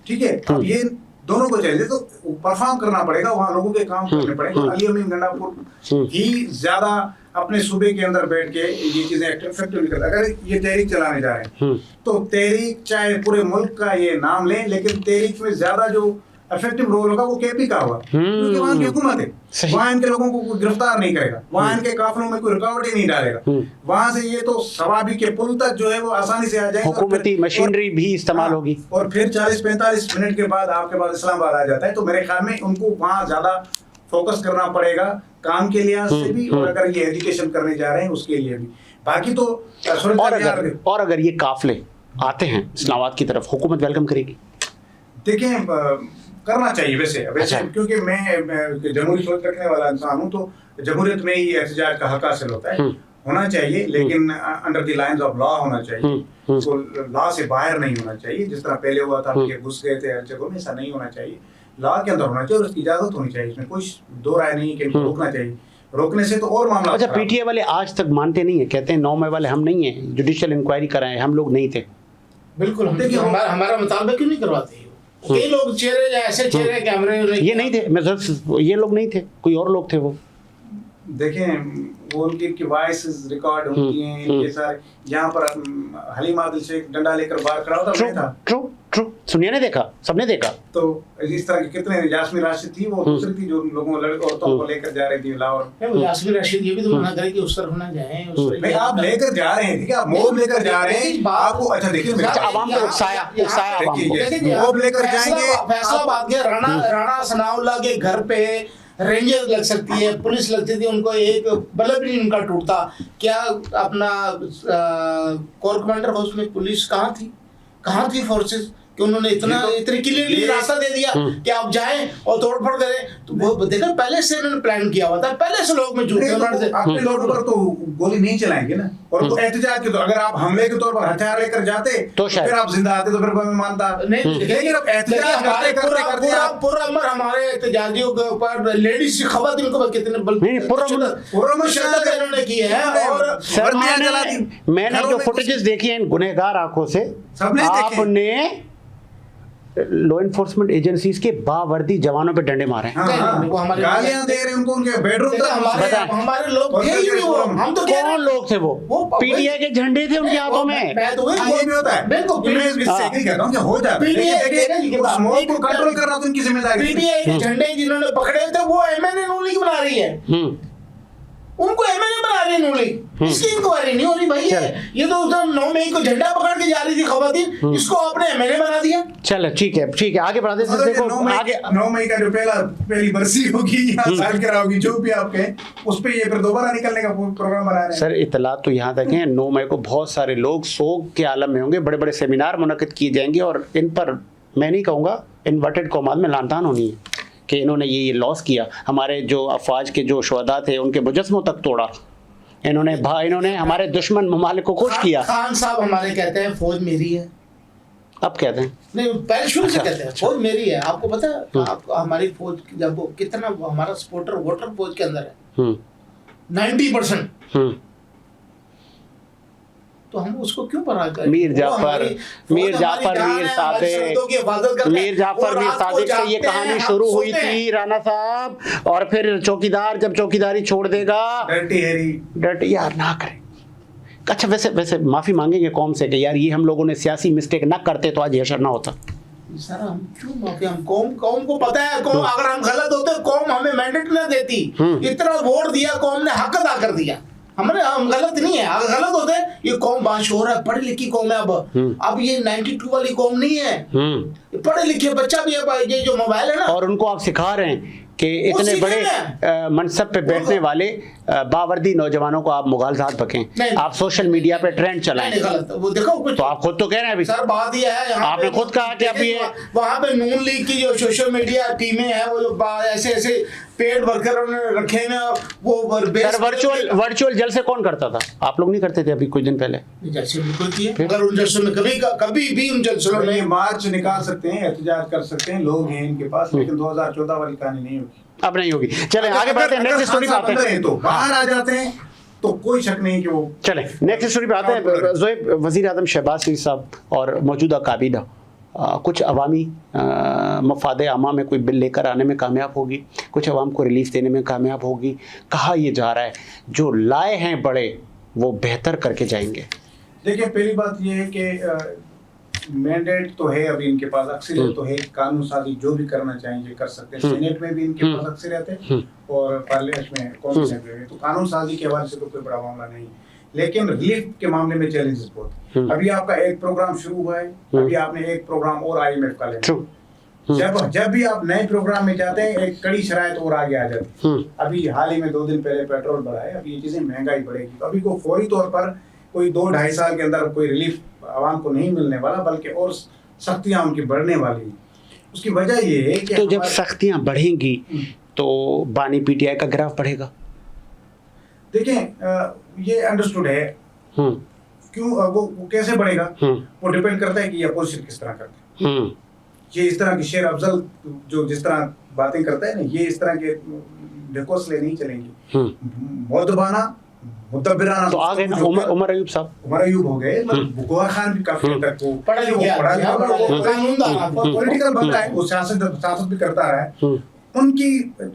ठीक है, अब ये दोनों को चाहिए, तो परफॉर्म करना पड़ेगा, वहाँ लोगों के काम करने पड़ेंगे। अली अमीन गंडापुर ही ज्यादा अपने सूबे के अंदर बैठ के ये चीजें इफेक्टिव नहीं करता। अगर ये तहरीक चलाने जा रहे हैं तो तहरीक चाहे पूरे मुल्क का ये नाम लें, लेकिन तहरीक में ज्यादा जो इफेक्टिव रोल होगा वो केपी का होगा, क्योंकि वहाँ की हुकूमत है, वहाँ इनके लोगों को कोई गिरफ्तार नहीं करेगा, वहाँ इनके काफिलों में कोई रुकावट ही नहीं डालेगा, वहाँ से ये तो सवाबी के पुल तक जो है वो आसानी से आ जाएगा, हुकूमती मशीनरी भी इस्तेमाल होगी, और फिर 40-45 मिनट के बाद आपके पास इस्लामाबाद आ जाता है। तो मेरे ख्याल में उनको वहाँ ज्यादा फोकस करना पड़ेगा काम के लिहाज से भी, और अगर ये एजुकेशन करने जा रहे हैं उसके लिए भी। बाकी तो और अगर ये काफिले आते हैं इस्लामाबाद की तरफ, हुकूमत वेलकम करेगी? देखें, करना चाहिए वैसे अच्छा। क्योंकि मैं जमहूरी सोच रखने वाला इंसान हूँ, तो जमहूरियत में ही एहतजाज का हक हासिल होता है, होना चाहिए, लेकिन under the lines of law होना चाहिए, तो लॉ से बाहर नहीं होना चाहिए। जिस तरह पहले हुआ था कि घुस गए थे हर जगह में, ऐसा नहीं होना चाहिए, लॉ के अंदर होना चाहिए और उसकी इजाजत होनी चाहिए, इसमें कोई दो राय नहीं कि इनको रोकना चाहिए, रोकने से तो और मामला। अच्छा, पीटीए वाले आज तक मानते नहीं है, कहते हैं 9 मई वाले हम नहीं है, जुडिशियल इंक्वायरी कराएं, हम लोग नहीं थे। बिल्कुल, हमारा मुतालबा क्यों नहीं करवाते? कई लोग चेहरे ऐसे चेहरे कैमरे ये नहीं थे, मैं ये लोग नहीं थे, कोई और लोग थे वो। देखें, वो उनकी वॉइस रिकॉर्ड होती हैं, इनके सारे यहाँ पर हलीमा आदिल शेख डंडा लेकर बाहर खड़ा होता था। ट्रू, सुनिए ने देखा, सबने देखा। तो इस तरह के कितने, यास्मीन राशिद थी, वो दूसरी थी जो लोगों औरतों को लेकर जा रही थी लाहौर। यास्मीन राशिद ये भी तो मना करे कि उस तरफ ना जाएं, नहीं, आप लेकर जा रहे हैं, ठीक है, आप मोब लेकर जा रहे हैं आपको। अच्छा देखिए, आवाम को उकसाया मोब लेकर जाएंगे। फैसलाबाद के राणा सनाउल्लाह के घर पे रेंजर लग सकती है, पुलिस लगती थी, उनको एक बल्ब नहीं उनका टूटता। क्या अपना कोर कमांडर हाउस में पुलिस कहाँ थी फोर्सेस, कि उन्होंने इतनी क्लियरली रास्ता दे दिया कि आप जाएं और तोड़फोड़ करें? तो वो देखो, पहले से इन्होंने प्लान किया हुआ था, पहले से लोग मौजूद थे। अपने लोगों पर तो गोली नहीं चलाएंगे ना, और तो एहतजाज के, तो अगर आप हमले के तौर पर हथियार लेकर जाते तो फिर आप जिंदा आते, तो फिर मैं मानता नहीं। लेकिन अब एहतजाज पूरा उम्र हमारे एहतजाजियों के ऊपर लेडीज की खबर, इनको कितने इन्होंने की है। और सर, मैंने जो फुटेजेस देखी हैं इन गुनहगार आंखों से, आपने लॉ एनफोर्समेंट एजेंसीज के बावर्दी जवानों पे डंडे मारे हैं, गालियां दे रहे हैं उनको, उनके बेडरूम तक। हमारे लोग थे ही वो, हम तो कौन लोग थे वो? पीटीआई के झंडे थे उनके हाथों में। ये भी होता है, बिल्कुल कहता हूं कि हो जाता है। पीटीआई स्मोक को कंट्रोल करना तो उनकी जिम्मेदारी। पीटीआई के झंडे जिन्होंने पकड़े थे वो एमएनए नून लीग बना रही है, उनको एमएनए बना रही है नून लीग, इसकी इंक्वायरी नहीं हो रही भाई। ये तो उधर 9 मई को झंडा पकड़ के जा रही थी खवातीन, इसको आपने एमएनए बना दिया। चलो ठीक है, आगे बढ़ाते हैं। देखो 9 मई का जो पहली बरसी होगी या सालगिरह होगी, जो भी आप कहें, उस पे ये फिर दोबारा निकलने का प्रोग्राम बना रहे हैं। सर, इतला तो यहाँ तक है, 9 मई को बहुत सारे लोग सोग के आलम में होंगे, बड़े बड़े सेमिनार मुनक्किद किए जाएंगे, और इन पर मैं नहीं कहूँगा, इन्वर्टेड कौमात में लानतान होनी है कि इन्होंने ये लॉस किया, हमारे जो अफवाज के जो शुहदा थे उनके मुजस्मों तक तोड़ा, इन्होंने हमारे दुश्मन ममालिक को खुश किया। खान साहब हमारे कहते हैं फौज मेरी है, अब कहते हैं नहीं, पहले शुरू से कहते हैं फौज मेरी है। आपको पता है आपको हमारी फौज जब वो कितना हमारा सपोर्टर वोटर फौज के अंदर है 90%, तो हम उसको क्यों पढ़ा करें? मीर जाफर मीर सादिक से ये कहानी शुरू हुई थी राणा साहब, और फिर चौकीदार जब चौकीदारी छोड़ देगा, डर्टी यार ना करें। अच्छा, वैसे माफी मांगेंगे कौम से कि यार ये हम लोगों ने सियासी मिस्टेक ना करते तो आज ये असर ना होता। सर हम क्यों माफी, हम कौम को पता है, कौम अगर हम गलत होते कौम हमें मैंडेट ना देती, इतना वोट दिया कौम ने, हक अदा कर दिया, हम गलत नहीं है। अगर गलत होते, ये कौम बाशोर है, पढ़ी लिखी कौम है। अब ये 92 वाली कौम नहीं है, पढ़े लिखे बच्चा भी है, ये जो मोबाइल है ना, और उनको आप सिखा रहे हैं कि इतने बड़े मनसब पे बैठने वाले बावर्दी नौजवानों को आप मुगालजात बकें, आप सोशल मीडिया पे ट्रेंड चलाएं। वो देखो, तो आप खुद तो कह रहे हैं अभी, सर बात ये है, आपने खुद कहा कि अभी वहाँ पे नून लीग की जो सोशल मीडिया टीमें हैं, वो जो ऐसे पेड वर्कर उन्होंने रखे हैं, वो वर्चुअल जलसे कौन करता था? आप लोग नहीं करते थे अभी कुछ दिन पहले? जलसे बिल्कुल किए, अगर उन जलसों में कभी भी उन जलसों में मार्च निकाल सकते हैं, एहतजाज कर सकते हैं, लोग हैं इनके पास, लेकिन 2014 वाली कहानी नहीं होगी, अब नहीं होगी। चलें आगे बढ़ते हैं, नेक्स्ट स्टोरी पे आते हैं। तो बाहर आ जाते हैं तो कोई शक नहीं कि वो। चलें नेक्स्ट स्टोरी पे आते हैं। ज़ोएब, वज़ीर आज़म शहबाज शरीफ साहब और मौजूदा काबीना कुछ अवामी मफाद आमा में कोई बिल लेकर आने में कामयाब होगी, कुछ अवाम को रिलीफ देने में कामयाब होगी। कहा यह जा रहा है जो लाए हैं बड़े वो बेहतर करके जाएंगे। देखिए, पहली बात यह है कि मैंडेट तो है अभी इनके पास, अक्सरियत तो है, कानून साजी जो भी करना चाहेंगे कर सकते हैं। सेनेट में भी इनके पास अक्सरियत है और पार्लियामेंट में कौमी असेंबली में, तो कानून साजी के हवाले से तो कोई बड़ा मामला नहीं। लेकिन रिलीफ के मामले में चैलेंजेस बहुत। अभी आपका एक प्रोग्राम शुरू हुआ है, अभी आपने एक प्रोग्राम और IMF का लेना। जब भी आप नए प्रोग्राम में जाते हैं एक कड़ी शरायत और आगे आ जाती है। अभी हाल ही में 2 दिन पहले पेट्रोल बढ़ा है, अब ये चीजें महंगाई बढ़ेगी, तो अभी को फौरी तौर पर कोई 2-2.5 साल के अंदर कोई रिलीफ आवाम को नहीं मिलने वाला, बल्कि और सख्तियां उनकी बढ़ने वाली। उसकी वजह ये है कि तो जब सख्तियां बढ़ेंगी तो बानी PTI का ग्राफ बढ़ेगा। देखें, ये अंडरस्टूड है। क्यों वो कैसे बढ़ेगा वो डिपेंड करता है कि ये अपोजिशन किस तरह करते हैं। ये इस तरह की शेर अफजल जो जिस तरह बातें करता है ना, ये इस तरह के ढकोसले नहीं चलेंगी। मौदबाना मुदब्बिराना तो आ गए ना उमर अयूब साहब, उमर अयूब हो गए, बुखुआ खान भी काफी हद तक वो पढ़ा लिखा पॉलिटिकल बंदा है, वो सियासत भी करता रहा है। उनकी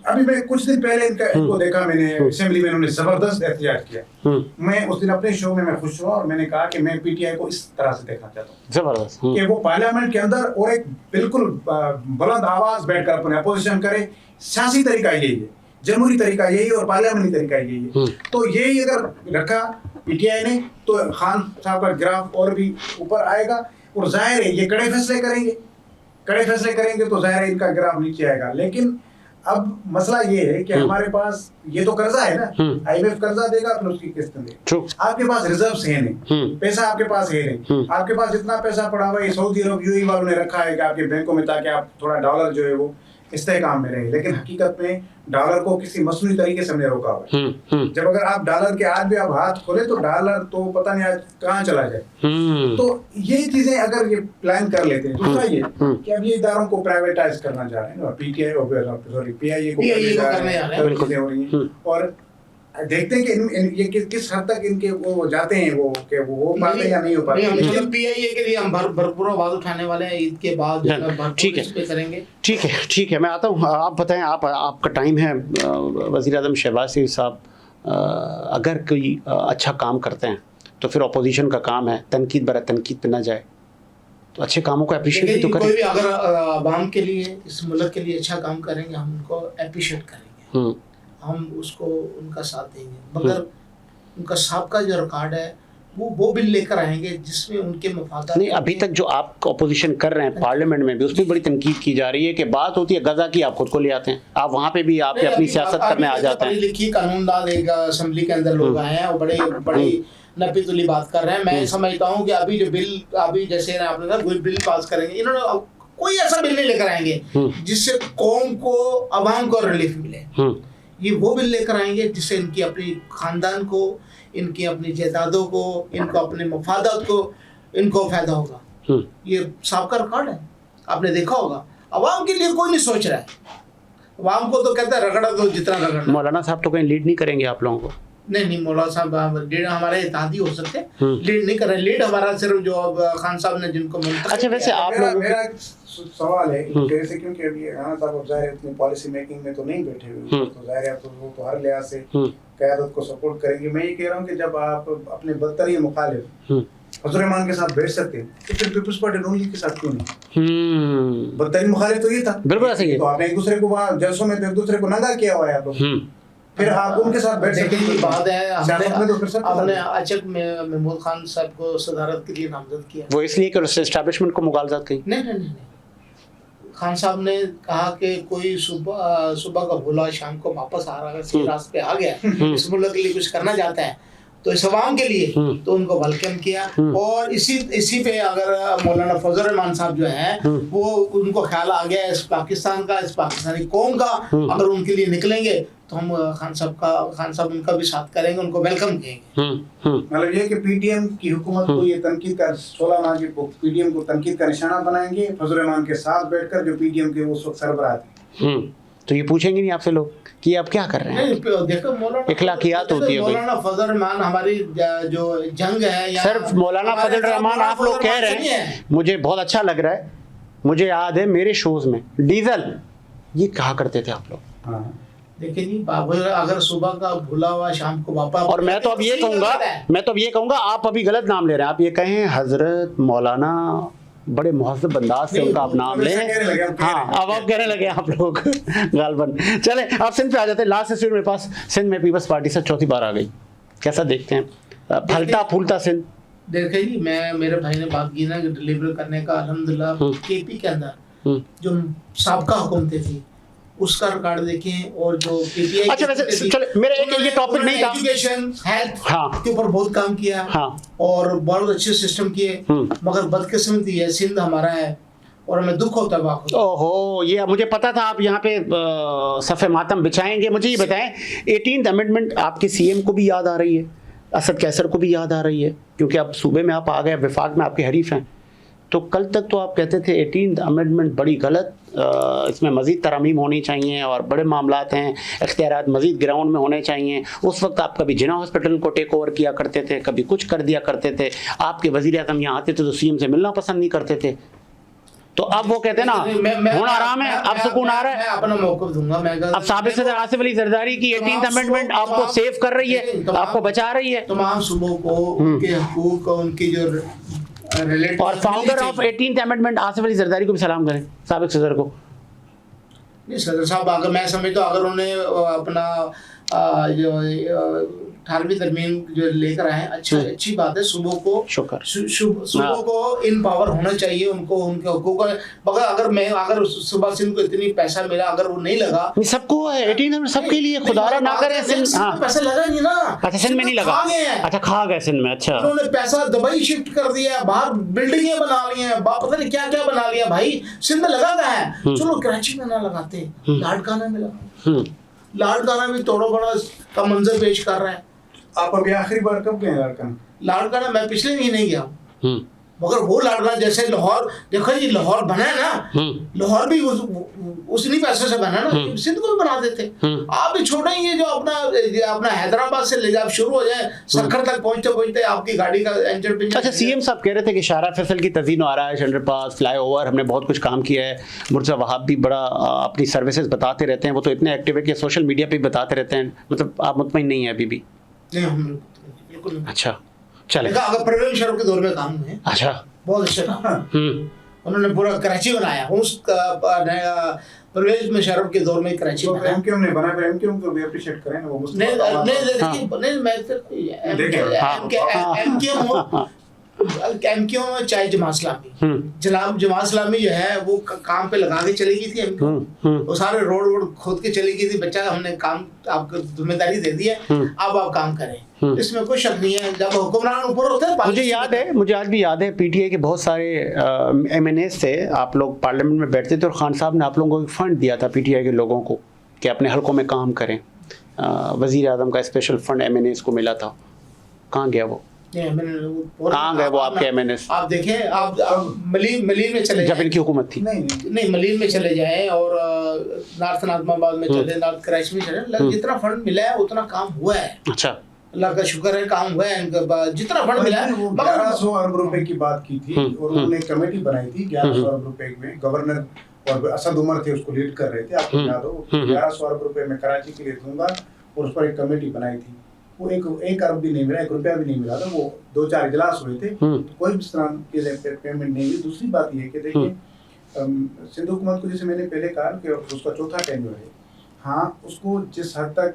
अभी मैं कुछ दिन पहले इनको देखा, मैंने असेंबली में, उन्होंने जबरदस्त एहतियात किया। मैं उस दिन अपने शो में मैं खुश हुआ और मैंने कहा कि मैं PTI को इस तरह से देखना चाहता हूँ जबरदस्त कि वो पार्लियामेंट के अंदर और एक बिल्कुल बुलंद आवाज बैठकर अपने अपोजिशन करे। सियासी तरीका यही है, जमहूरी तरीका यही और पार्लियामेंटी तरीका यही है। तो यही अगर रखा PTI ने तो खान साहब का ग्राफ और भी ऊपर आएगा। और जाहिर है ये कड़े फैसले करेंगे तो जाहिर है इनका ग्राफ नीचे आएगा। लेकिन अब मसला ये है कि हमारे पास ये तो कर्जा है ना, IMF कर्जा देगा फिर उसकी किस्तें देगा। आपके पास रिजर्व्स है नहीं, पैसा आपके पास है नहीं। आपके पास जितना पैसा पड़ा हुआ है सऊदी अरब UAE वालों ने रखा है कि आपके बैंकों में, ताकि आप थोड़ा डॉलर जो है वो इस्तेहकाम में रहे। लेकिन हकीकत में डॉलर को किसी मसनूई तरीके से हमने रोका हुआ है। जब अगर आप डॉलर के आज भी आप हाथ खोले तो डॉलर तो पता नहीं आज कहाँ चला जाए। तो ये चीजें अगर ये प्लान कर लेते हैं। दूसरा ये कि अब ये इदारों को प्राइवेटाइज करना जा रहे हैं, PTI सॉरी PIA को करने हो रही है। और देखते हैं कि ये किस हद तक इनके वो जाते हैं, वो कि वो हो पाते हैं या नहीं हो पाते। मतलब PIA के लिए हम भरपूर आवाज उठाने वाले हैं ईद के बाद, ठीक है करेंगे। ठीक है मैं आता हूँ। आप बताएं, आपका टाइम है। वज़ीर आज़म शहबाज शरीफ साहब अगर कोई अच्छा काम करते हैं तो फिर अपोजिशन का काम है तनकीद बरा तनकीद पे ना जाए, तो अच्छे कामों को अप्रिशिएट भी तो करें। कोई भी अगर आवाम के लिए, इस मुल्क के लिए अच्छा काम करेंगे हम उनको अप्रिशिएट करेंगे, हम उसको उनका साथ देंगे। मगर उनका सबका जो रिकॉर्ड है वो बिल लेकर आएंगे जिसमें उनके मफादात नहीं। अभी तक जो आप अपोजिशन कर रहे हैं पार्लियामेंट में भी, उसमें बड़ी तनकीद की जा रही है कि बात होती है गजा की, आप खुद को ले आते हैं, आप वहाँ पे भी आप अपनी सियासत करने आ जाते हैं। लिखी कानूनदान एक असेंबली के अंदर लोग आए हैं और बड़ी नपी तुली बात कर रहे हैं। मैं समझता हूँ कि अभी जो बिल अभी जैसे आपने कहा कोई बिल पास करेंगे, इन्होंने कोई ऐसा बिल नहीं लेकर आएंगे जिससे कौम को, अवाम को रिलीफ मिले। ये वो बिल लेकर आएंगे जिससे इनकी अपनी खानदान को, इनकी अपनी जायदादों को, इनको अपने मफादात को, इनको फायदा होगा। ये सबका रिकॉर्ड है, आपने देखा होगा। अवाम के लिए कोई नहीं सोच रहा है, अवाम को तो कहता है रगड़ा दो जितना रगड़ना। मौलाना साहब तो कहीं लीड नहीं करेंगे आप लोगों को? नहीं मौलाना साहब लीड हमारे इत्तेहादी हो सकते हैं, लीड नहीं कर रहे। लीड हमारा सिर्फ जो खान साहब ने जिनको अच्छा वैसे आप लोग मेरा सवाल है जैसे, क्योंकि अभी खान साहब जाहिर इतनी पॉलिसी मेकिंग में तो नहीं बैठे हुए, तो जाहिर है तो वो तो हर लिहाज से क़यादत को सपोर्ट करेंगे। मैं ये कह रहा हूँ कि जब आप अपने बदतरीन मुखालिफ हज़रत रहमान के साथ बैठ सकते हैं तो फिर पीपल्स पार्टी नून लीग के साथ क्यों नहीं? बदतरीन मुखालिफ तो ये था, बिल्कुल सही है। तो आपने एक दूसरे को वहाँ जलसों में एक दूसरे को नंगा किया हुआ है आप लोग, फिर आप उनके साथ बैठ सकते हैं। बात है हमने अचक में महमूद खान साहब को सदारत के लिए नामजद किया, वो इसलिए कि उससे एस्टैब्लिशमेंट को मुगालजात की। नहीं खान साहब ने कहा कि कोई सुबह का भूला शाम को वापस आ रहा है, रास्ते पे आ गया, इस मुल्क के लिए कुछ करना चाहता है तो इस अवाम के लिए, तो उनको वेलकम किया। और इसी पे अगर मौलाना फजल रहमान साहब जो हैं वो उनको ख्याल आ गया इस पाकिस्तान का, इस पाकिस्तानी कौम का, अगर उनके लिए निकलेंगे तो हम खान साहब उनका भी साथ करेंगे, उनको वेलकम करेंगे। मतलब ये कि PTM की हुकूमत को ये तनकीद का 16 माह की PTM को तनकीद का निशाना बनाएंगे फजल रहमान के साथ बैठकर, जो PTM के उस वक्त सरबराह थे। तो ये पूछेंगे नहीं आपसे लोग कि आप क्या कर रहे हैं? देखो मौलाना इखलाकियात होती है। मौलाना फजल रहमान हमारी जो जंग है, सिर्फ मौलाना फजल रहमान आप लोग कह रहे हैं, मुझे बहुत अच्छा लग रहा है मुझे याद है मेरे शोज में डीजल ये कहा करते थे आप लोग। हाँ देखिए जी बाबू, अगर सुबह का भूला हुआ शाम को वापस, और मैं तो अब ये कहूंगा आप अभी गलत नाम ले रहे हैं। आप ये कहें हजरत मौलाना, बड़े मुहज़्ज़ब अंदाज से उनका आप नाम लें। हाँ अब आप कहने लगे आप लोग गालबन। चले आप सिंध पे आ जाते हैं। लास्ट स्टेट मेरे पास सिंध में पीपल्स पार्टी से चौथी बार आ गई, कैसा देखते हैं? फलता फूलता सिंध। देखिए जी, मैं मेरे भाई ने बात की ना कि डिलीवर करने का, अल्हम्दुलिल्लाह केपी के अंदर जो साबका हुकूमतें थी उसका रिकॉर्ड देखें, और जो पीटीआई, अच्छा वैसे चले मेरा एक ये टॉपिक नहीं था, एजुकेशन हेल्थ हाँ के ऊपर बहुत काम किया, हाँ और बहुत अच्छे सिस्टम किए, मगर बदकिस्मती है सिंध हमारा है और हमें दुख होता है। ओहो, ये मुझे पता था आप यहाँ पे सफ़े मातम बिछाएंगे। मुझे ये बताएं 18th अमेंडमेंट आपके सीएम को भी याद आ रही है, असद कैसर को भी याद आ रही है, क्योंकि अब सूबे में आप आ गए, विफाक में आपके हरीफ हैं। तो कल तक तो आप कहते थे 18th अमेंडमेंट बड़ी गलत, इसमें मज़ीद तरमीम होनी चाहिए और बड़े मामलात हैं, इख्तियारात मज़ीद ग्राउंड में होने चाहिए। उस वक्त आप कभी जिना हॉस्पिटल को टेक ओवर किया करते थे, कभी कुछ कर दिया करते थे। आपके वज़ीर आज़म यहाँ आते थे तो सीएम से मिलना पसंद नहीं करते थे। तो अब वो कहते हैं ना होना आराम है, अब सुकून आ रहा है। मैं अपना मौक़िफ़ दूंगा। अब साबिक़ सदर आसिफ अली जरदारी की 18th अमेंडमेंट आपको सेव कर रही है, आपको बचा रही है। तमाम सूबों को उनके हकूक़, उनकी जो और founder of 18th amendment Asif Ali Zardari को भी सलाम करें, साबिक़ सदर को। नहीं सदर साहब, अगर मैं समझता हूँ अगर उन्हें अपना जो 18वीं तरमीम जो लेकर आए, अच्छी बात है। सुबह को सुबह को इन पावर होना चाहिए उनको, उनके हकूक़। मगर अगर सुबह सिंध को इतनी पैसा मिला, अगर वो नहीं लगा, सबको है 18 सबके लिए, खुदारा ना करे सिंध। हाँ पैसा लगा नहीं ना। अच्छा सिंध में नहीं लगा, अच्छा खा गए सिंध में। अच्छा उन्होंने पैसा दुबई शिफ्ट कर दिया, बाहर बिल्डिंगें बना ली हैं, पता नहीं क्या क्या बना लिया। भाई सिंध में लगा क्या है? चलो कराची में ना लगाते, लाड़काना में लगा। लाड़काना भी तोड़ो बड़ा का मंजर पेश कर रहा है। आप अभी आखिरी बार कब गए लाड़काना? लाड़काना मैं पिछले महीने गया, मगर वो लाड़काना जैसे लाहौर, देखो जी लाहौर बना है ना, लाहौर भी उसी पैसे से बना ना, सिंध को भी बना देते। आप भी छोड़े, ये जो अपना हैदराबाद से ले जाए शुरू हो जाए, सरखर तक पहुंचते पहुंचते आपकी गाड़ी का इंजन पिंजन। अच्छा सीएम साहब कह रहे थे कि शारा फैसल की तज़ीन आ रहा है, अंडरपास, फ्लाईओवर, हमने बहुत कुछ काम किया है। मुर्तज़ा वहाब भी बड़ा अपनी सर्विसेज बताते रहते हैं, वो तो इतने एक्टिव है कि सोशल मीडिया पे बताते रहते हैं। मतलब आप मुतमईन नहीं है अभी भी? नहीं, हम बिल्कुल नहीं। अच्छा चले, अगर परवेज मुशर्रफ के दौर में काम हुए, अच्छा बहुत अच्छे काम, उन्होंने पूरा कराची बनाया। उस परवेज मुशर्रफ के दौर में कराची बनाया। एमक्यू ने बना, फिर एमक्यू को भी अप्रिशिएट करें ना, वो मुस्लिम नहीं मैं एमक्यू में चाहे जमात इस्लामी जो है वो काम पे लगा के चली गई थी। वो सारे रोड खोद के चली गई थी। बच्चा हमने काम आपको जिम्मेदारी दे दी है, अब आप काम करें, इसमें कोई शक नहीं है। जब हुक्मरान ऊपर होते हैं, मुझे आज भी याद है पीटीआई के बहुत सारे एमएनएस थे, आप लोग पार्लियामेंट में बैठते थे और खान साहब ने आप लोगों को एक फंड दिया था पीटीआई के लोगों को कि अपने हलकों में काम करें। वजीर आज़म का स्पेशल फंड एमएनएस को मिला था, कहाँ गया वो? कहाँ गए वो आपके एमएनएस? आप देखें, आप मलीन में चले, जब इनकी हुकूमत थी। नहीं मलीन में चले जाएं और नॉर्थ नाज़माबाद में चले, नॉर्थ कराची में चले, जितना फंड मिला है उतना काम हुआ है। अच्छा अल्लाह का शुक्र है, काम हुआ है इनका, जितना फंड मिला है। 1100 अरब रुपए की बात की थी और उन्होंने कमेटी बनाई थी 1100 अरब रुपए में। गवर्नर और असद उमर थे उसको लीड कर रहे थे, आपको याद हो। 1100 अरब रुपए में कराची के लिए दूंगा और उस पर एक कमेटी बनाई थी। वो एक अरब भी नहीं मिला, 1 रुपया भी नहीं मिला था। वो 2-4 इजलास हुए थे, कोई भी इस तरह की पेमेंट नहीं हुई। दूसरी बात ये कि देखिए सिंध हुकूमत को, जैसे मैंने पहले कहा कि उसका चौथा टेन्योर है, हाँ उसको जिस हद तक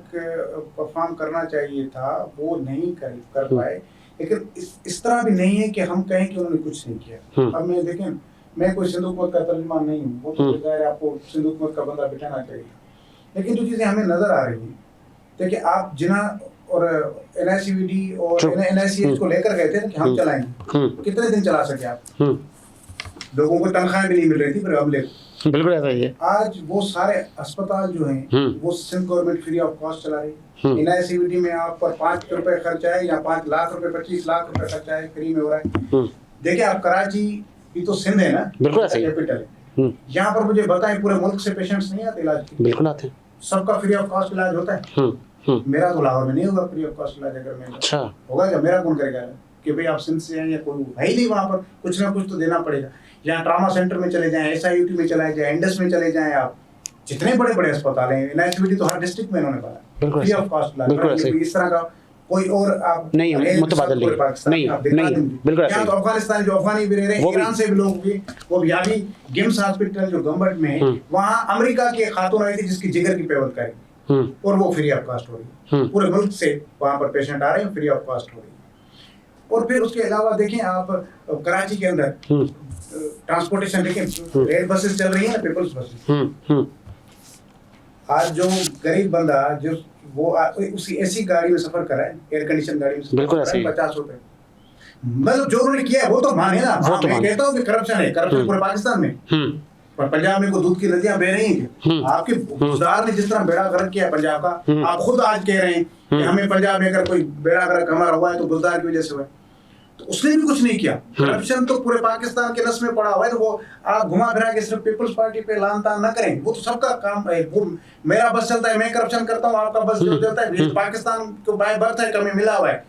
परफॉर्म करना चाहिए था वो नहीं कर पाए। लेकिन इस तरह भी नहीं है कि हम कहें कि उन्होंने कुछ नहीं किया। अब मैं देखें, मैं कोई सिंध हुकूमत का तर्जुमान नहीं हूँ, वो तो जाहिर है आपको सिंध हुकूमत का बंदा बिठाना चाहिए। लेकिन जो चीज़ें हमें नजर आ रही हैं, देखिए आप जिना और NICVD और NICH को लेकर गए थे कि हम चलाएंगे, कितने दिन चला सके आप? लोगों को तनख्वाहें भी नहीं मिल रही थी, फिर हमले बिल्कुल ऐसा ही है। आज वो सारे अस्पताल जो हैं वो Sindh government free of cost चला रही है। NICVD में आप पर 5 रुपए खर्च आए या 5 लाख रुपए 25 लाख रुपए खर्च आए, फ्री में हो रहा है। देखिए आप कराची भी तो सिंध है ना, बिल्कुल ऐसा ही कैपिटल है। यहाँ पर मुझे बताएं पूरे मुल्क से पेशेंट्स नहीं आते इलाज के? बिल्कुल आते हैं, सबका फ्री ऑफ कॉस्ट इलाज होता है। मेरा तो लाहौर में नहीं होगा फ्री ऑफ कॉस्ट इलाज। अगर मैं, अच्छा होगा क्या? मेरा कौन करेगा? कि भाई आप सिंध से हैं या कोई है ही नहीं वहाँ पर, कुछ ना कुछ तो देना पड़ेगा। यहाँ ट्रामा सेंटर में चले जाएं, SIUT में चले जाएं, इंडस में चले जाएं, आप जितने बड़े बड़े अस्पताल हैं, NICVT तो हर डिस्ट्रिक्ट में इन्होंने बनाया, फ्री ऑफ कॉस्ट। इस तरह का कोई और आप नहीं, मुतबादल नहीं, बिल्कुल यहाँ तो अफगानिस्तान जो अफगानी भी रह रहे हैं, ईरान से भी लोग भी, वो भी यहाँ भी गिम्स हॉस्पिटल जो गवर्नमेंट में है, वहाँ अमेरिका की खातून आई थी जिसकी जिगर की पेवल करेगी, और वो फ्री ऑफ कॉस्ट हो रही है। पूरे मुल्क से वहाँ पर पेशेंट आ रहे हैं, फ्री ऑफ कॉस्ट हो रही है। और फिर उसके अलावा देखें आप कराची के अंदर ट्रांसपोर्टेशन देखें, रेल बसेस चल रही है ना, पीपल्स बसेस। आज जो गरीब बंदा जो वो उसी ऐसी गाड़ी में सफर कर रहा है, एयर कंडीशन गाड़ी में सफर कर रहा है, 50 रुपए, मतलब जो उन्होंने किया है वो तो माने ना। मैं कहता हूँ कि करप्शन है, करप्शन पूरे पाकिस्तान में, पर पंजाब में को दूध की नदियां बह रही हैं। आपके गुजरात ने जिस तरह बेड़ा गर्क किया पंजाब का, आप खुद आज कह रहे हैं कि हमें पंजाब में अगर कोई बेड़ा गर्क हमारा हुआ है तो गुजरात की वजह से हुआ है, तो उसने भी कुछ नहीं किया। करप्शन तो पूरे पाकिस्तान के नस में पड़ा हुआ है, तो वो आप घुमा फिरा के सिर्फ पीपल्स पार्टी पे लान तान न करें, वो तो सबका काम है। वो मेरा बस चलता है, मैं करप्शन करता हूँ, आपका बस चलता है, पाकिस्तान को बाय बर्थ है, कमी मिला हुआ है।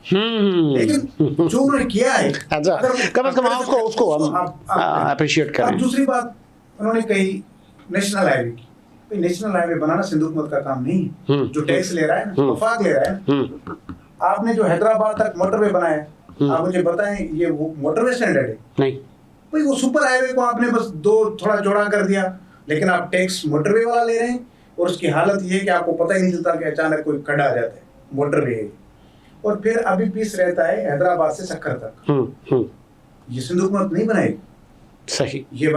लेकिन जो उन्होंने किया है, कम से कम उसको अप्रिशिएट करें। अब दूसरी बात उन्होंने कही नेशनल हाईवे की, नेशनल हाईवे बनाना सिंधु हुकूमत का काम नहीं है। जो टैक्स ले रहा है ना, वफाक ले रहा है। आपने जो हैदराबाद तक मोटरवे बनाया, आप मुझे बताएं, ये वो मोटरवे स्टैंडर्ड है? नहीं भाई, वो सुपर हाईवे को आपने बस थोड़ा चौड़ा कर दिया, लेकिन आप टैक्स मोटरवे वाला ले रहे हैं, और उसकी हालत ये है कि आपको पता ही नहीं चलता कि अचानक कोई खड़ा आ जाता है, मोटरवे है। और फिर अभी पीस रहता है हैदराबाद से सक्कर तक। ये सिंधु हुकूमत नहीं बनाएगी, सही, ये